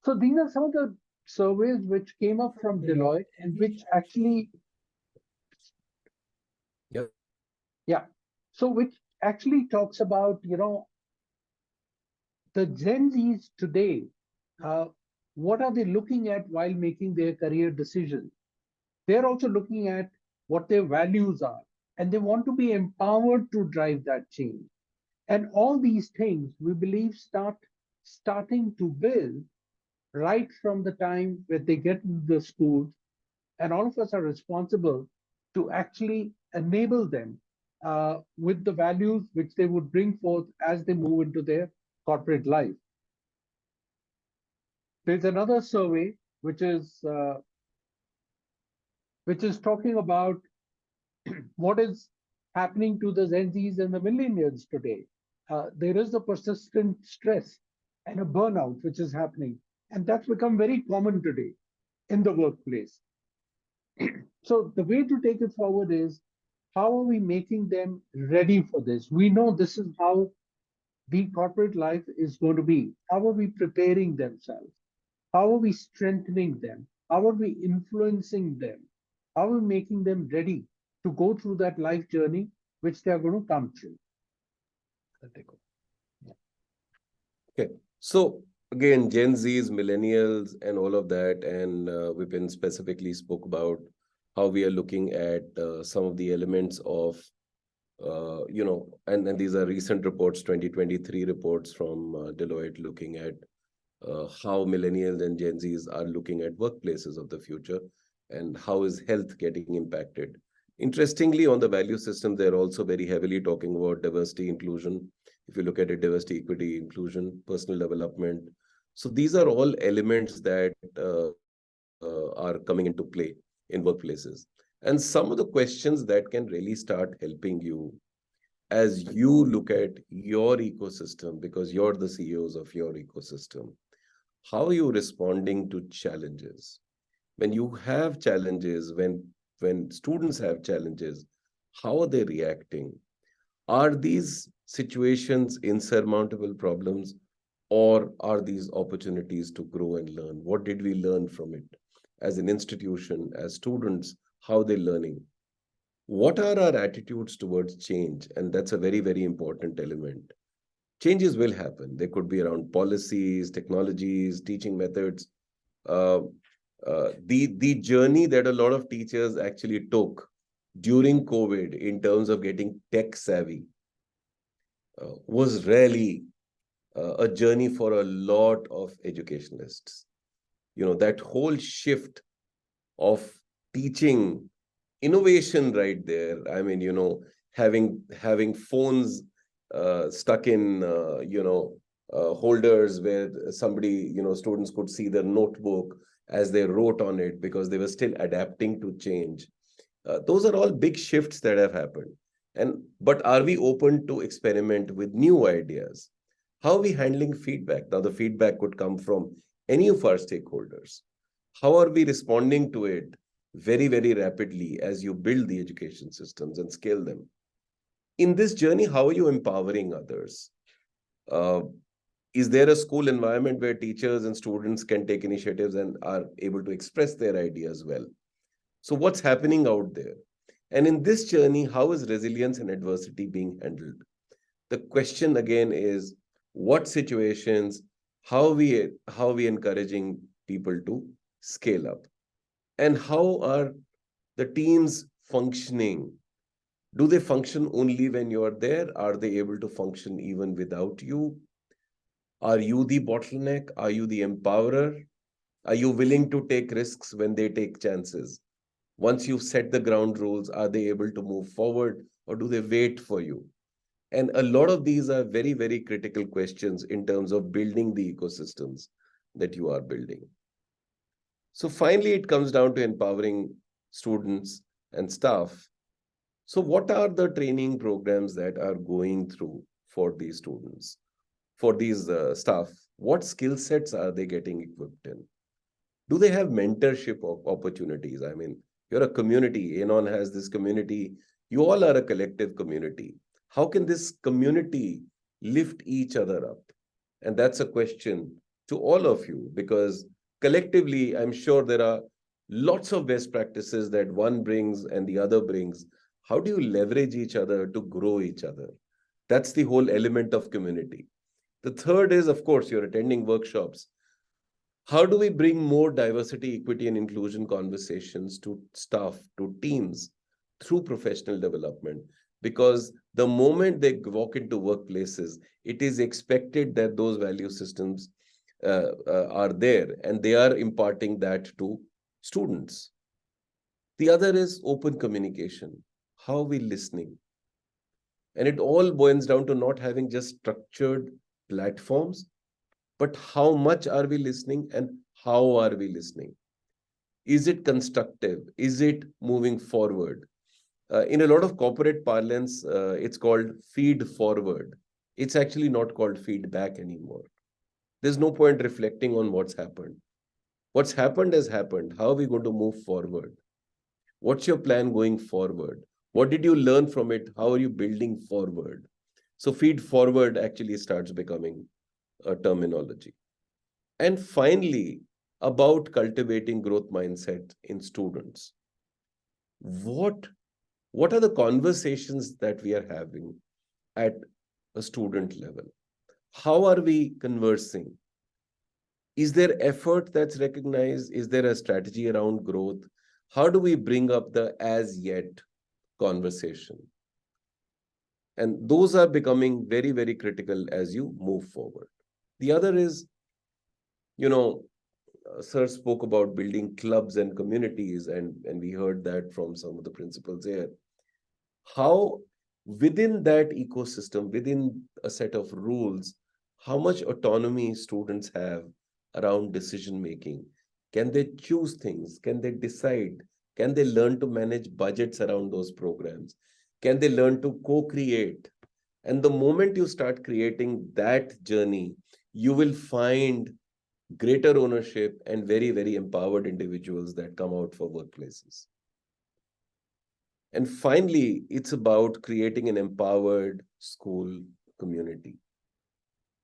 So these are some of the surveys which came up from Deloitte and which actually, so which actually talks about, the Gen Zs today, what are they looking at while making their career decisions? They're also looking at what their values are, and they want to be empowered to drive that change. And all these things, we believe, starting to build right from the time when they get into the schools, and all of us are responsible to actually enable them with the values which they would bring forth as they move into their corporate life. There's another survey which is talking about what is happening to the Gen Zs and the millennials today. There is a persistent stress and a burnout which is happening, and that's become very common today in the workplace. So the way to take it forward is, how are we making them ready for this? We know this is how the corporate life is going to be. How are we preparing themselves? How are we strengthening them? How are we influencing them? How are we making them ready to go through that life journey which they are going to come through? Okay, so again, Gen Zs, millennials, and all of that, and Vipin specifically spoke about how we are looking at some of the elements of, and these are recent reports, 2023 reports from Deloitte, looking at how millennials and Gen Zs are looking at workplaces of the future, and how is health getting impacted. Interestingly, on the value system, they're also very heavily talking about diversity, inclusion. If you look at it, diversity, equity, inclusion, personal development. So these are all elements that are coming into play in workplaces. And some of the questions that can really start helping you as you look at your ecosystem, because you're the CEOs of your ecosystem. How are you responding to challenges? When you have challenges, when students have challenges, how are they reacting? Are these situations insurmountable problems, or are these opportunities to grow and learn? What did we learn from it as an institution, as students? How are they learning? What are our attitudes towards change? And that's a very, very important element. Changes will happen. They could be around policies, technologies, teaching methods. The journey that a lot of teachers actually took during COVID in terms of getting tech savvy was really a journey for a lot of educationalists. That whole shift of teaching innovation right there. I mean, having phones stuck in, holders where somebody, students could see their notebook as they wrote on it because they were still adapting to change. Those are all big shifts that have happened. But are we open to experiment with new ideas? How are we handling feedback? Now, the feedback could come from any of our stakeholders. How are we responding to it very, very rapidly as you build the education systems and scale them? In this journey, how are you empowering others? Is there a school environment where teachers and students can take initiatives and are able to express their ideas well? So what's happening out there? And in this journey, how is resilience and adversity being handled? The question again is, what situations, how are we encouraging people to scale up? And how are the teams functioning? Do they function only when you're there? Are they able to function even without you? Are you the bottleneck? Are you the empowerer? Are you willing to take risks when they take chances? Once you've set the ground rules, are they able to move forward, or do they wait for you? And a lot of these are very, very critical questions in terms of building the ecosystems that you are building. So finally, it comes down to empowering students and staff. So what are the training programs that are going through for these students, for these staff? What skill sets are they getting equipped in? Do they have mentorship opportunities? I mean, you're a community. ANON has this community. You all are a collective community. How can this community lift each other up? And that's a question to all of you, because collectively, I'm sure there are lots of best practices that one brings and the other brings. How do you leverage each other to grow each other? That's the whole element of community. The third is, of course, you're attending workshops. How do we bring more diversity, equity, and inclusion conversations to staff, to teams through professional development? Because the moment they walk into workplaces, it is expected that those value systems are there, and they are imparting that to students. The other is open communication. How are we listening? And it all boils down to not having just structured platforms, but how much are we listening and how are we listening? Is it constructive? Is it moving forward? In a lot of corporate parlance, it's called feed forward. It's actually not called feedback anymore. There's no point reflecting on what's happened. What's happened has happened. How are we going to move forward? What's your plan going forward? What did you learn from it? How are you building forward? So feed forward actually starts becoming a terminology. And finally, about cultivating growth mindset in students. What are the conversations that we are having at a student level? How are we conversing? Is there effort that's recognized? Is there a strategy around growth? How do we bring up the as yet conversation? And those are becoming very, very critical as you move forward. The other is, Sir spoke about building clubs and communities, and we heard that from some of the principals here. How within that ecosystem, within a set of rules, how much autonomy students have around decision making? Can they choose things? Can they decide? Can they learn to manage budgets around those programs? Can they learn to co-create? And the moment you start creating that journey, you will find greater ownership and very, very empowered individuals that come out for workplaces. And finally, it's about creating an empowered school community.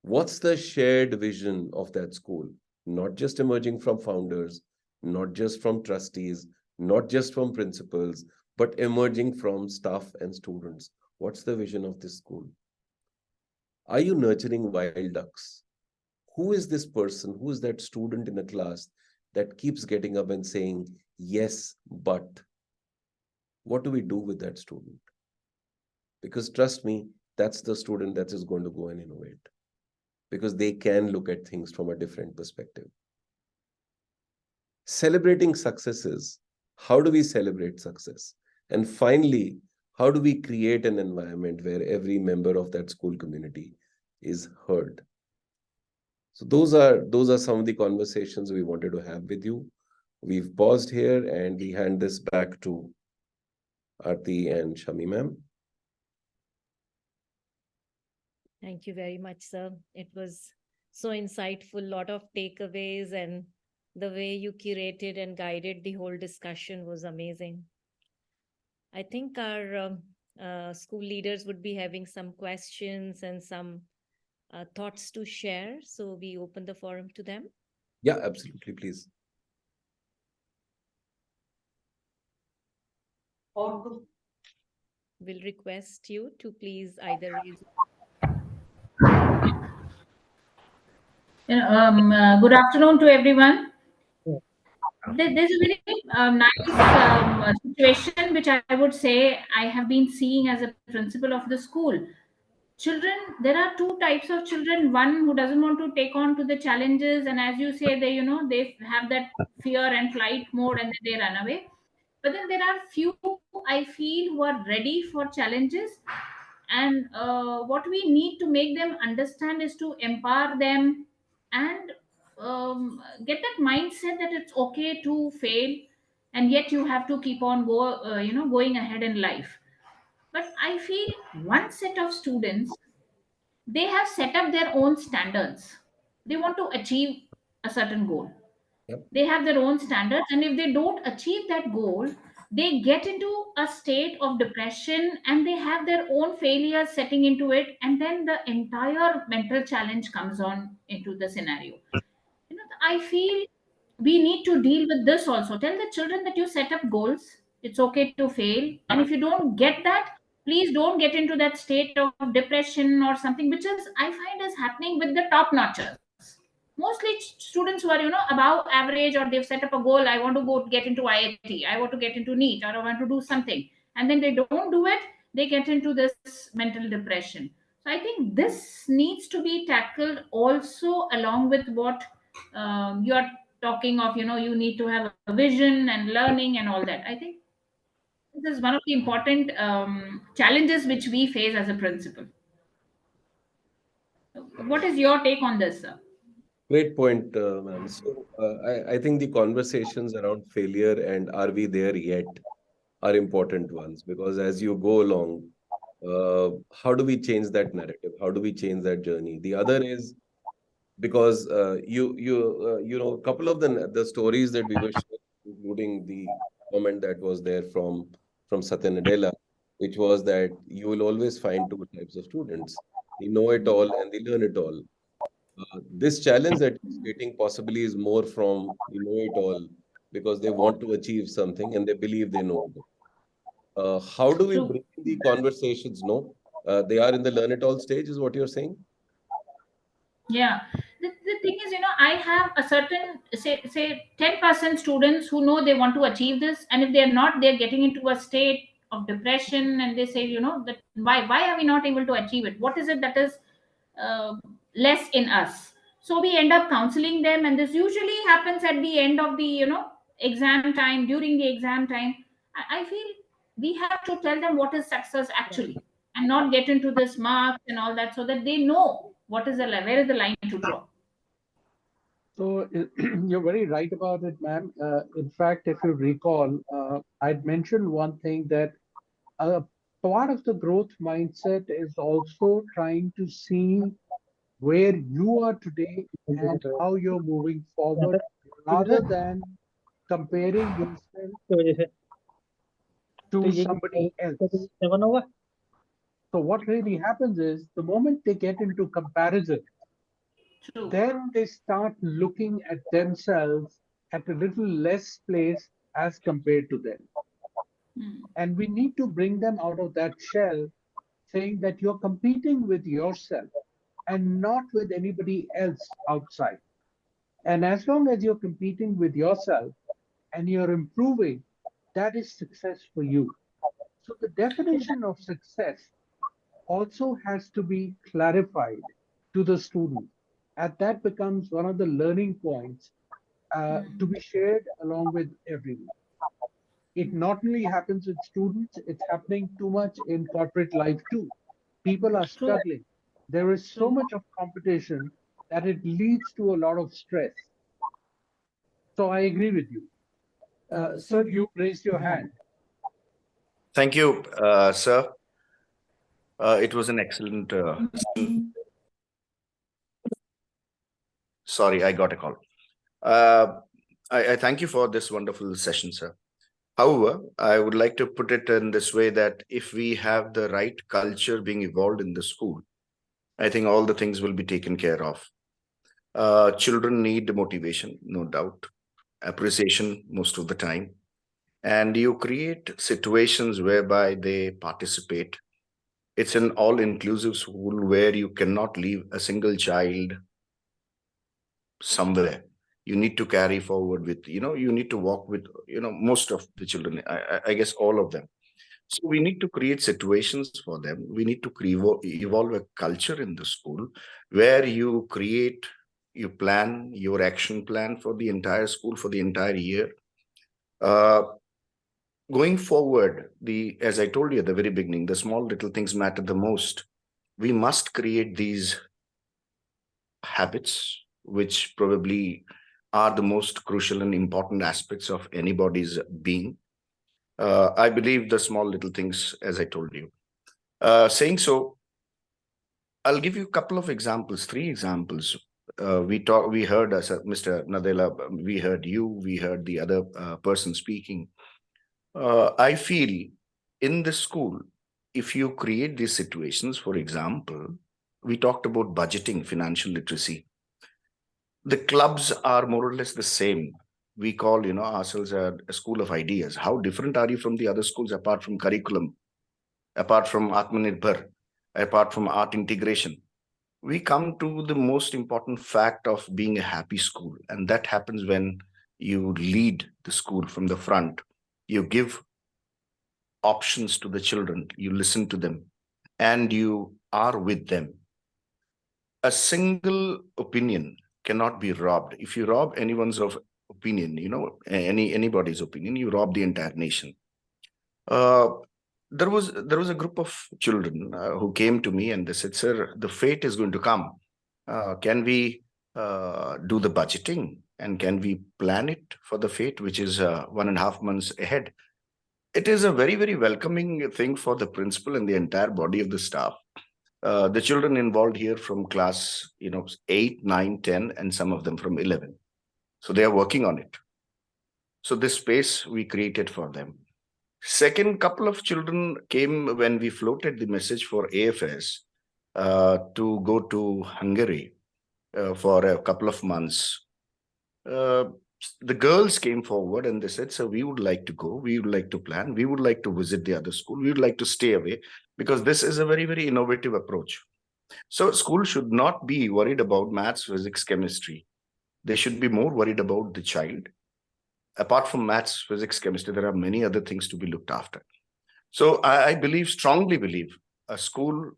What's the shared vision of that school? Not just emerging from founders, not just from trustees, not just from principals, but emerging from staff and students. What's the vision of this school? Are you nurturing wild ducks? Who is this person? Who is that student in a class that keeps getting up and saying, yes, but? What do we do with that student? Because trust me, that's the student that is going to go and innovate, because they can look at things from a different perspective. Celebrating successes. How do we celebrate success? And finally, how do we create an environment where every member of that school community is heard? So those are some of the conversations we wanted to have with you. We've paused here and we hand this back to Aarti and Shami ma'am. Thank you very much, sir. It was so insightful, lot of takeaways, and the way you curated and guided the whole discussion was amazing. I think our school leaders would be having some questions and some thoughts to share. So we open the forum to them. Yeah, absolutely, please. We'll request you to please either raise. Good afternoon to everyone. There's a very nice situation which I would say I have been seeing as a principal of the school. Children, there are two types of children. One who doesn't want to take on to the challenges, and as you say, they have that fear and flight mode, and they run away. But then there are few, I feel, who are ready for challenges, and what we need to make them understand is to empower them and get that mindset that it's okay to fail, and yet you have to keep on going ahead in life. But I feel one set of students, they have set up their own standards. They want to achieve a certain goal. Yep. They have their own standards, and if they don't achieve that goal, they get into a state of depression, and they have their own failures setting into it, and then the entire mental challenge comes on into the scenario. I feel we need to deal with this also. Tell the children that you set up goals. It's okay to fail. And if you don't get that, please don't get into that state of depression or something, which is, I find, is happening with the top notchers. Mostly students who are, above average, or they've set up a goal. I want to go get into IIT. I want to get into NEET, or I want to do something. And then they don't do it. They get into this mental depression. So I think this needs to be tackled also, along with what you are talking of. You need to have a vision and learning and all that. I think this is one of the important challenges which we face as a principal. What is your take on this, sir? Great point, ma'am. So I think the conversations around failure and are we there yet are important ones, because as you go along, how do we change that narrative? How do we change that journey? The other is, because a couple of the stories that we were sharing, including the comment that was there from Satya Nadella, which was that you will always find two types of students: the know it all and the learn it all. This challenge that you're stating possibly is more from the know it all, because they want to achieve something and they believe they know it. How do we True. bring the conversations? No, they are in the learn it all stage, is what you're saying? Yeah. The thing is, I have a certain, say 10% students who know they want to achieve this, and if they're not, they're getting into a state of depression, and they say, that why are we not able to achieve it? What is it that is uh, less in us? So we end up counseling them, and this usually happens at the end of the, exam time, during the exam time. I feel we have to tell them what is success actually, and not get into this marks and all that, so that they know what is the line, where is the line to draw. So you're very right about it, ma'am. In fact, if you recall, I'd mentioned one thing, that part of the growth mindset is also trying to see where you are today and how you're moving forward, rather than comparing yourself to somebody else. So what really happens is, the moment they get into comparison, True. then they start looking at themselves at a little less place as compared to them. And we need to bring them out of that shell, saying that you're competing with yourself and not with anybody else outside. And as long as you're competing with yourself and you're improving, that is success for you. So the definition of success also has to be clarified to the student. And that becomes one of the learning points to be shared along with everyone. It not only happens with students, it's happening too much in corporate life too. People are struggling. There is so much of competition that it leads to a lot of stress. So I agree with you. Sir, you raised your hand. Thank you, sir. It was an excellent. Sorry, I got a call. I thank you for this wonderful session, sir. However, I would like to put it in this way, that if we have the right culture being evolved in the school, I think all the things will be taken care of. Children need motivation, no doubt, appreciation most of the time. And you create situations whereby they participate. It's an all-inclusive school where you cannot leave a single child somewhere. You need to carry forward with, you need to walk with, most of the children, I guess all of them. So we need to create situations for them. We need to evolve a culture in the school where you plan your action plan for the entire school for the entire year. Going forward, as I told you at the very beginning, the small little things matter the most. We must create these habits, which probably are the most crucial and important aspects of anybody's being. I believe the small little things, as I told you. Saying so, I'll give you a couple of examples, 3 examples. We heard Mr. Nadella, we heard you, we heard the other person speaking. I feel in this school, if you create these situations, for example, we talked about budgeting, financial literacy. The clubs are more or less the same. We call, ourselves a school of ideas. How different are you from the other schools apart from curriculum, apart from Atmanirbhar, apart from art integration? We come to the most important fact of being a happy school. And that happens when you lead the school from the front. You give options to the children, you listen to them, and you are with them. A single opinion cannot be robbed. If you rob anyone's opinion, anybody's opinion, you rob the entire nation. There was a group of children who came to me and they said, "Sir, the fate is going to come. Can we do the budgeting and can we plan it for the fate, which is 1.5 months ahead?" It is a very, very welcoming thing for the principal and the entire body of the staff. The children involved here from class, 8, 9, 10, and some of them from 11. So they are working on it. So this space we created for them. Second couple of children came when we floated the message for AFS to go to Hungary for a couple of months. The girls came forward and they said, "Sir, we would like to go. We would like to plan. We would like to visit the other school. We would like to stay away because this is a very, very innovative approach." So school should not be worried about maths, physics, chemistry. They should be more worried about the child. Apart from maths, physics, chemistry, there are many other things to be looked after. So I strongly believe a school,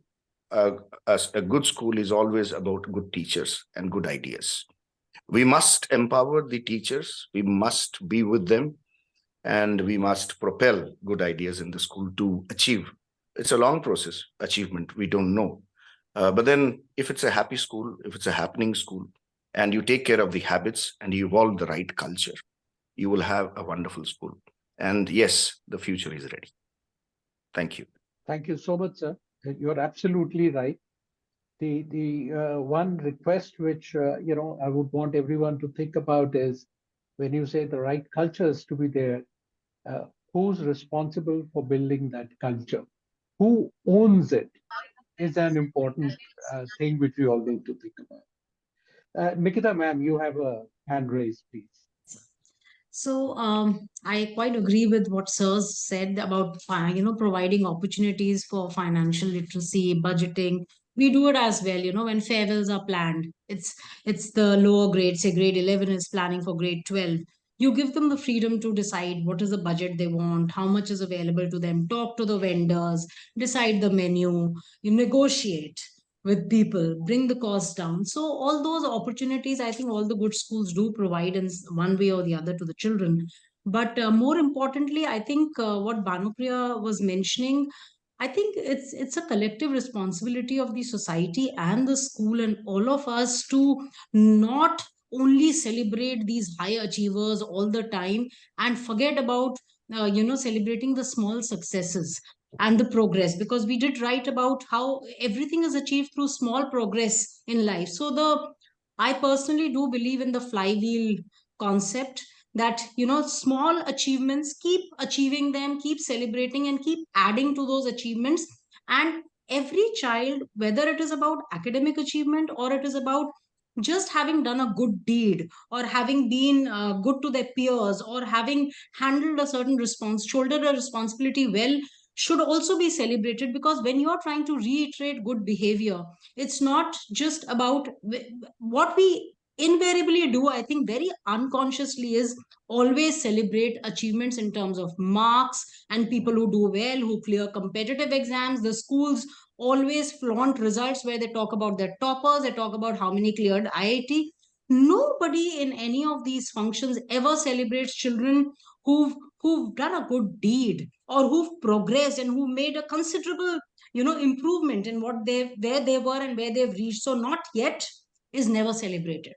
a good school is always about good teachers and good ideas. We must empower the teachers. We must be with them. And we must propel good ideas in the school to achieve. It's a long process, achievement. We don't know. But then if it's a happy school, if it's a happening school, and you take care of the habits and you evolve the right culture, you will have a wonderful school. And yes, the future is ready. Thank you. Thank you so much, sir. You're absolutely right. The one request which I would want everyone to think about is when you say the right cultures to be there, who's responsible for building that culture? Who owns it is an important thing which we all need to think about. Nikita, ma'am, you have a hand raised, please. So I quite agree with what Sir said about providing opportunities for financial literacy, budgeting. We do it as well. When farewells are planned, it's the lower grade. Say grade 11 is planning for grade 12. You give them the freedom to decide what is the budget they want, how much is available to them. Talk to the vendors, decide the menu. You negotiate with people, bring the cost down. So all those opportunities, I think all the good schools do provide in one way or the other to the children. But more importantly, I think what Bhanupriya was mentioning, I think it's a collective responsibility of the society and the school and all of us to not only celebrate these high achievers all the time and forget about celebrating the small successes and the progress, because we did write about how everything is achieved through small progress in life. So I personally do believe in the flywheel concept, that small achievements, keep achieving them, keep celebrating and keep adding to those achievements. And every child, whether it is about academic achievement or it is about just having done a good deed or having been good to their peers or having handled a certain shouldered a responsibility well, should also be celebrated. Because when you are trying to reiterate good behavior, it's not just about what we invariably do, I think very unconsciously, is always celebrate achievements in terms of marks and people who do well, who clear competitive exams. The schools always flaunt results where they talk about their toppers, they talk about how many cleared IIT. Nobody in any of these functions ever celebrates children who've done a good deed or who've progressed and who made a considerable improvement in where they were and where they've reached. So not yet is never celebrated.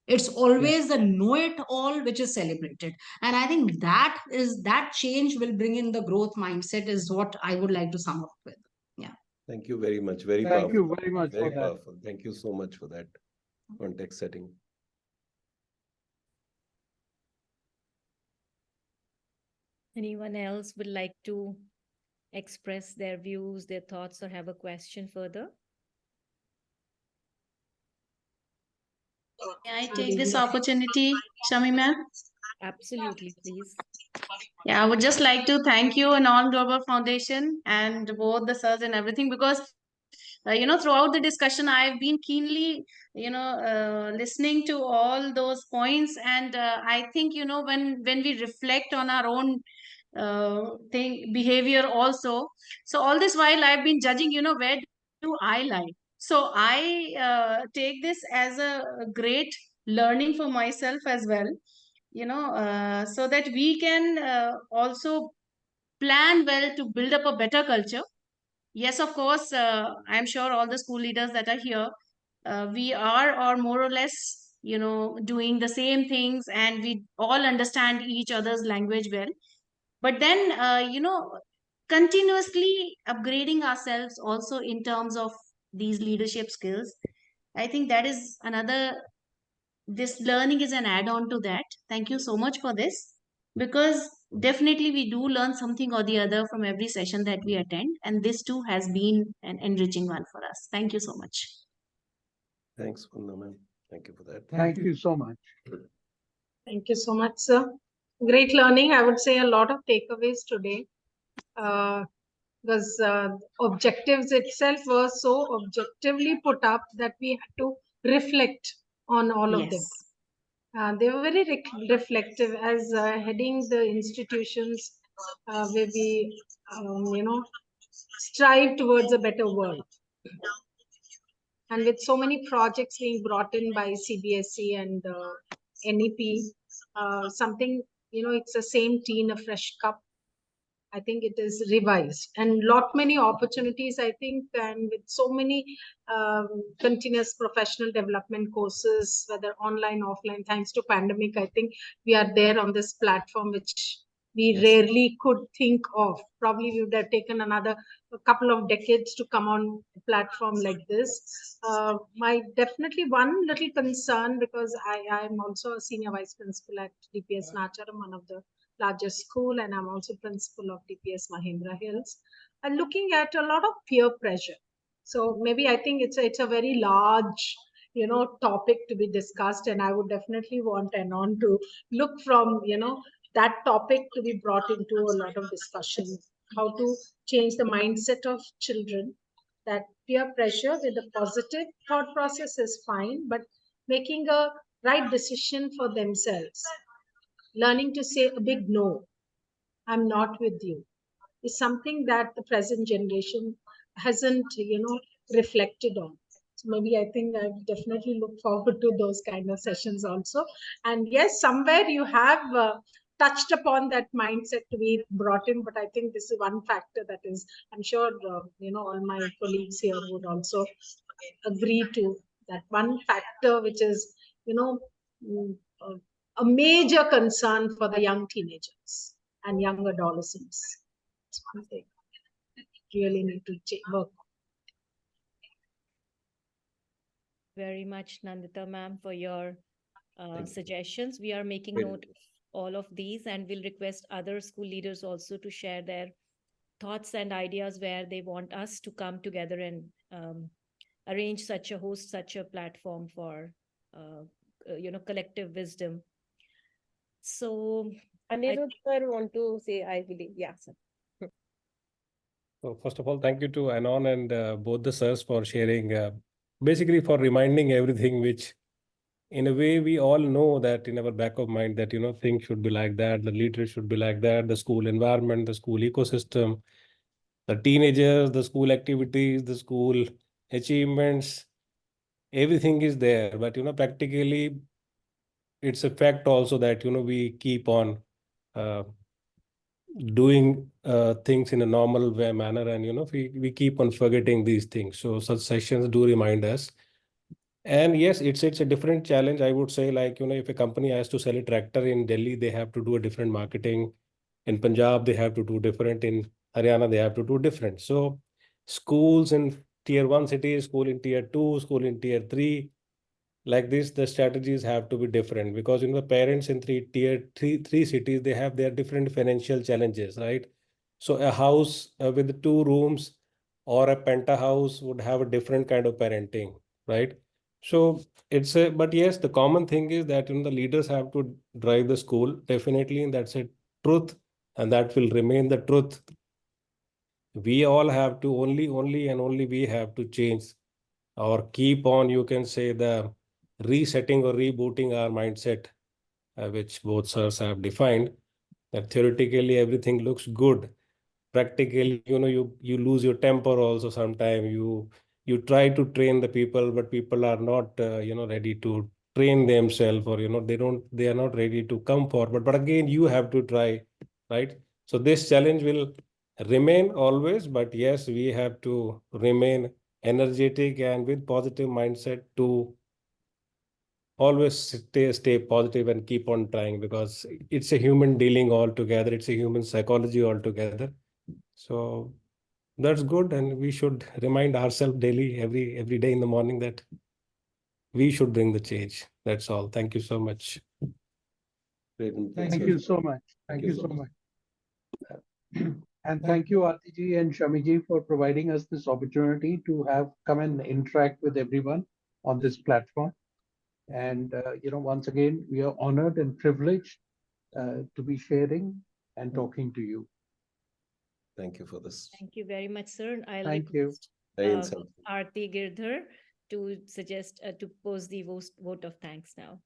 It's always the know it all which is celebrated. And I think that change will bring in the growth mindset, is what I would like to sum up with. Yeah. Thank you very much. Very powerful. Thank you very much Very for powerful. Thank you so much for that context setting. Anyone else would like to express their views, their thoughts, or have a question further? May I take this opportunity, Shami ma'am? Absolutely, please. Yeah, I would just like to thank you and ANON Global Foundation and both the sirs and everything, because throughout the discussion, I've been keenly, listening to all those points, and I think when we reflect on our own behavior also. So all this while I've been judging, where do I lie? So I take this as a great learning for myself as well, so that we can also plan well to build up a better culture. Yes, of course, I'm sure all the school leaders that are here, we are or more or less, doing the same things, and we all understand each other's language well. But then, continuously upgrading ourselves also in terms of these leadership skills. I think that is another, this learning is an add-on to that. Thank you so much for this, because definitely we do learn something or the other from every session that we attend, and this too has been an enriching one for us. Thank you so much. Thanks, Vanna ma'am. Thank you for that. Thank you so much. Thank you so much, sir. Great learning. I would say a lot of takeaways today. Because objectives itself were so objectively put up that we had to reflect on all of them. They were very reflective as heading the institutions where we, strive towards a better world. And with so many projects being brought in by CBSE and NEP, something, it's the same tea in a fresh cup. I think it is revised, and many opportunities, I think, and with so many continuous professional development courses, whether online, offline, thanks to pandemic, I think we are there on this platform, which we rarely could think of. Probably we would have taken a couple of decades to come on a platform like this. My definitely one little concern, because I am also a senior vice principal at DPS Nacharam, one of the largest school, and I'm also principal of DPS Mahindra Hills, and looking at a lot of peer pressure. So maybe I think it's a very large, topic to be discussed, and I would definitely want ANON to look from, that topic to be brought into a lot of discussion, how to change the mindset of children, that peer pressure with a positive thought process is fine, but making a right decision for themselves, learning to say a big no, I'm not with you, is something that the present generation hasn't, reflected on. So maybe I think I definitely look forward to those kind of sessions also. And yes, somewhere you have touched upon that mindset to be brought in, but I think this is one factor that is, I'm sure, all my colleagues here would also agree to that one factor, which is, a major concern for the young teenagers and young adolescents. It's one thing really need to work. Very much, Nandita ma'am, for your suggestions. We are making note of all of these, and we'll request other school leaders also to share their thoughts and ideas where they want us to come together and host such a platform for collective wisdom. So Anirudh sir want to say, I believe. Yeah, sir. So first of all, thank you to ANON and both the sirs for sharing, basically for reminding everything which in a way we all know that in our back of mind that, things should be like that, the leaders should be like that, the school environment, the school ecosystem, the teenagers, the school activities, the school achievements, everything is there. But, practically it's a fact also that, we keep on doing things in a normal way manner, and we keep on forgetting these things. So such sessions do remind us. And yes, it's a different challenge, I would say. Like, if a company has to sell a tractor in Delhi, they have to do a different marketing. In Punjab, they have to do different. In Haryana, they have to do different. So schools in tier 1 cities, school in tier 2, school in tier 3, like this, the strategies have to be different, because the parents in tier 3 cities, they have their different financial challenges, right? So a house with 2 rooms or a penthouse would have a different kind of parenting, right? So it's a, but yes, the common thing is that, the leaders have to drive the school, definitely, and that's a truth, and that will remain the truth. We all have to only we have to change or keep on, you can say, the resetting or rebooting our mindset, which both sirs have defined, that theoretically everything looks good. Practically, you lose your temper also sometime. You try to train the people, but people are not, ready to train themselves, or, they are not ready to come forward. But again, you have to try, right? So this challenge will remain always, but yes, we have to remain energetic and with positive mindset to always stay positive and keep on trying, because it's a human dealing altogether. It's a human psychology altogether. So that's good, and we should remind ourselves daily, every day in the morning, that we should bring the change. That's all. Thank you so much. Great input, Thank sir. you so much. Thank you so much. And thank you, Aartiji and Shamiji, for providing us this opportunity to come and interact with everyone on this platform. And, once again, we are honored and privileged to be sharing and talking to you. Thank you for this. Thank you very much, sir. I'll Thank you. request Very insightful. Aarti Girdhar to suggest to pose the vote of thanks now.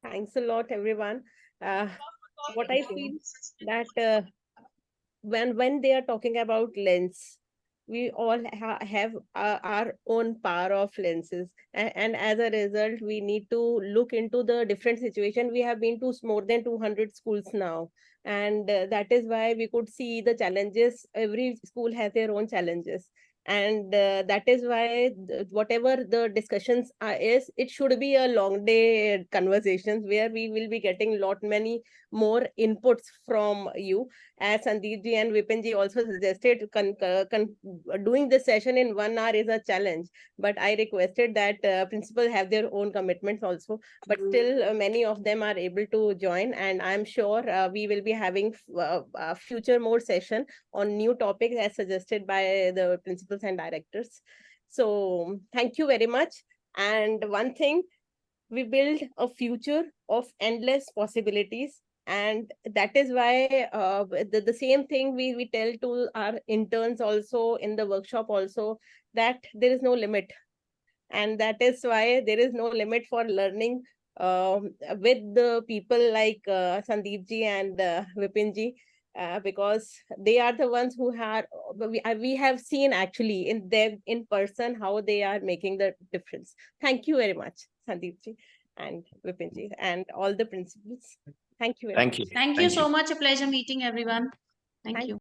Thanks a lot, everyone. What I feel that when they are talking about lens, we all have our own power of lenses, and as a result, we need to look into the different situation. We have been to more than 200 schools now, and that is why we could see the challenges. Every school has their own challenges, and that is why whatever the discussions is, it should be a long day conversations where we will be getting many more inputs from you. As Sandeep ji and Vipin ji also suggested, doing this session in 1 hour is a challenge, but I requested that principals have their own commitments also, but still many of them are able to join, and I'm sure we will be having future more session on new topics as suggested by the principals and directors. So thank you very much. And one thing, we build a future of endless possibilities, and that is why the same thing we tell to our interns also in the workshop also, that there is no limit, and that is why there is no limit for learning with the people like Sandeep ji and Vipin ji, because they are the ones who we have seen actually in them in person how they are making the difference. Thank you very much, Sandeep ji and Vipin ji and all the principals. Thank you very much. Thank you so much. A pleasure meeting everyone. Thank you.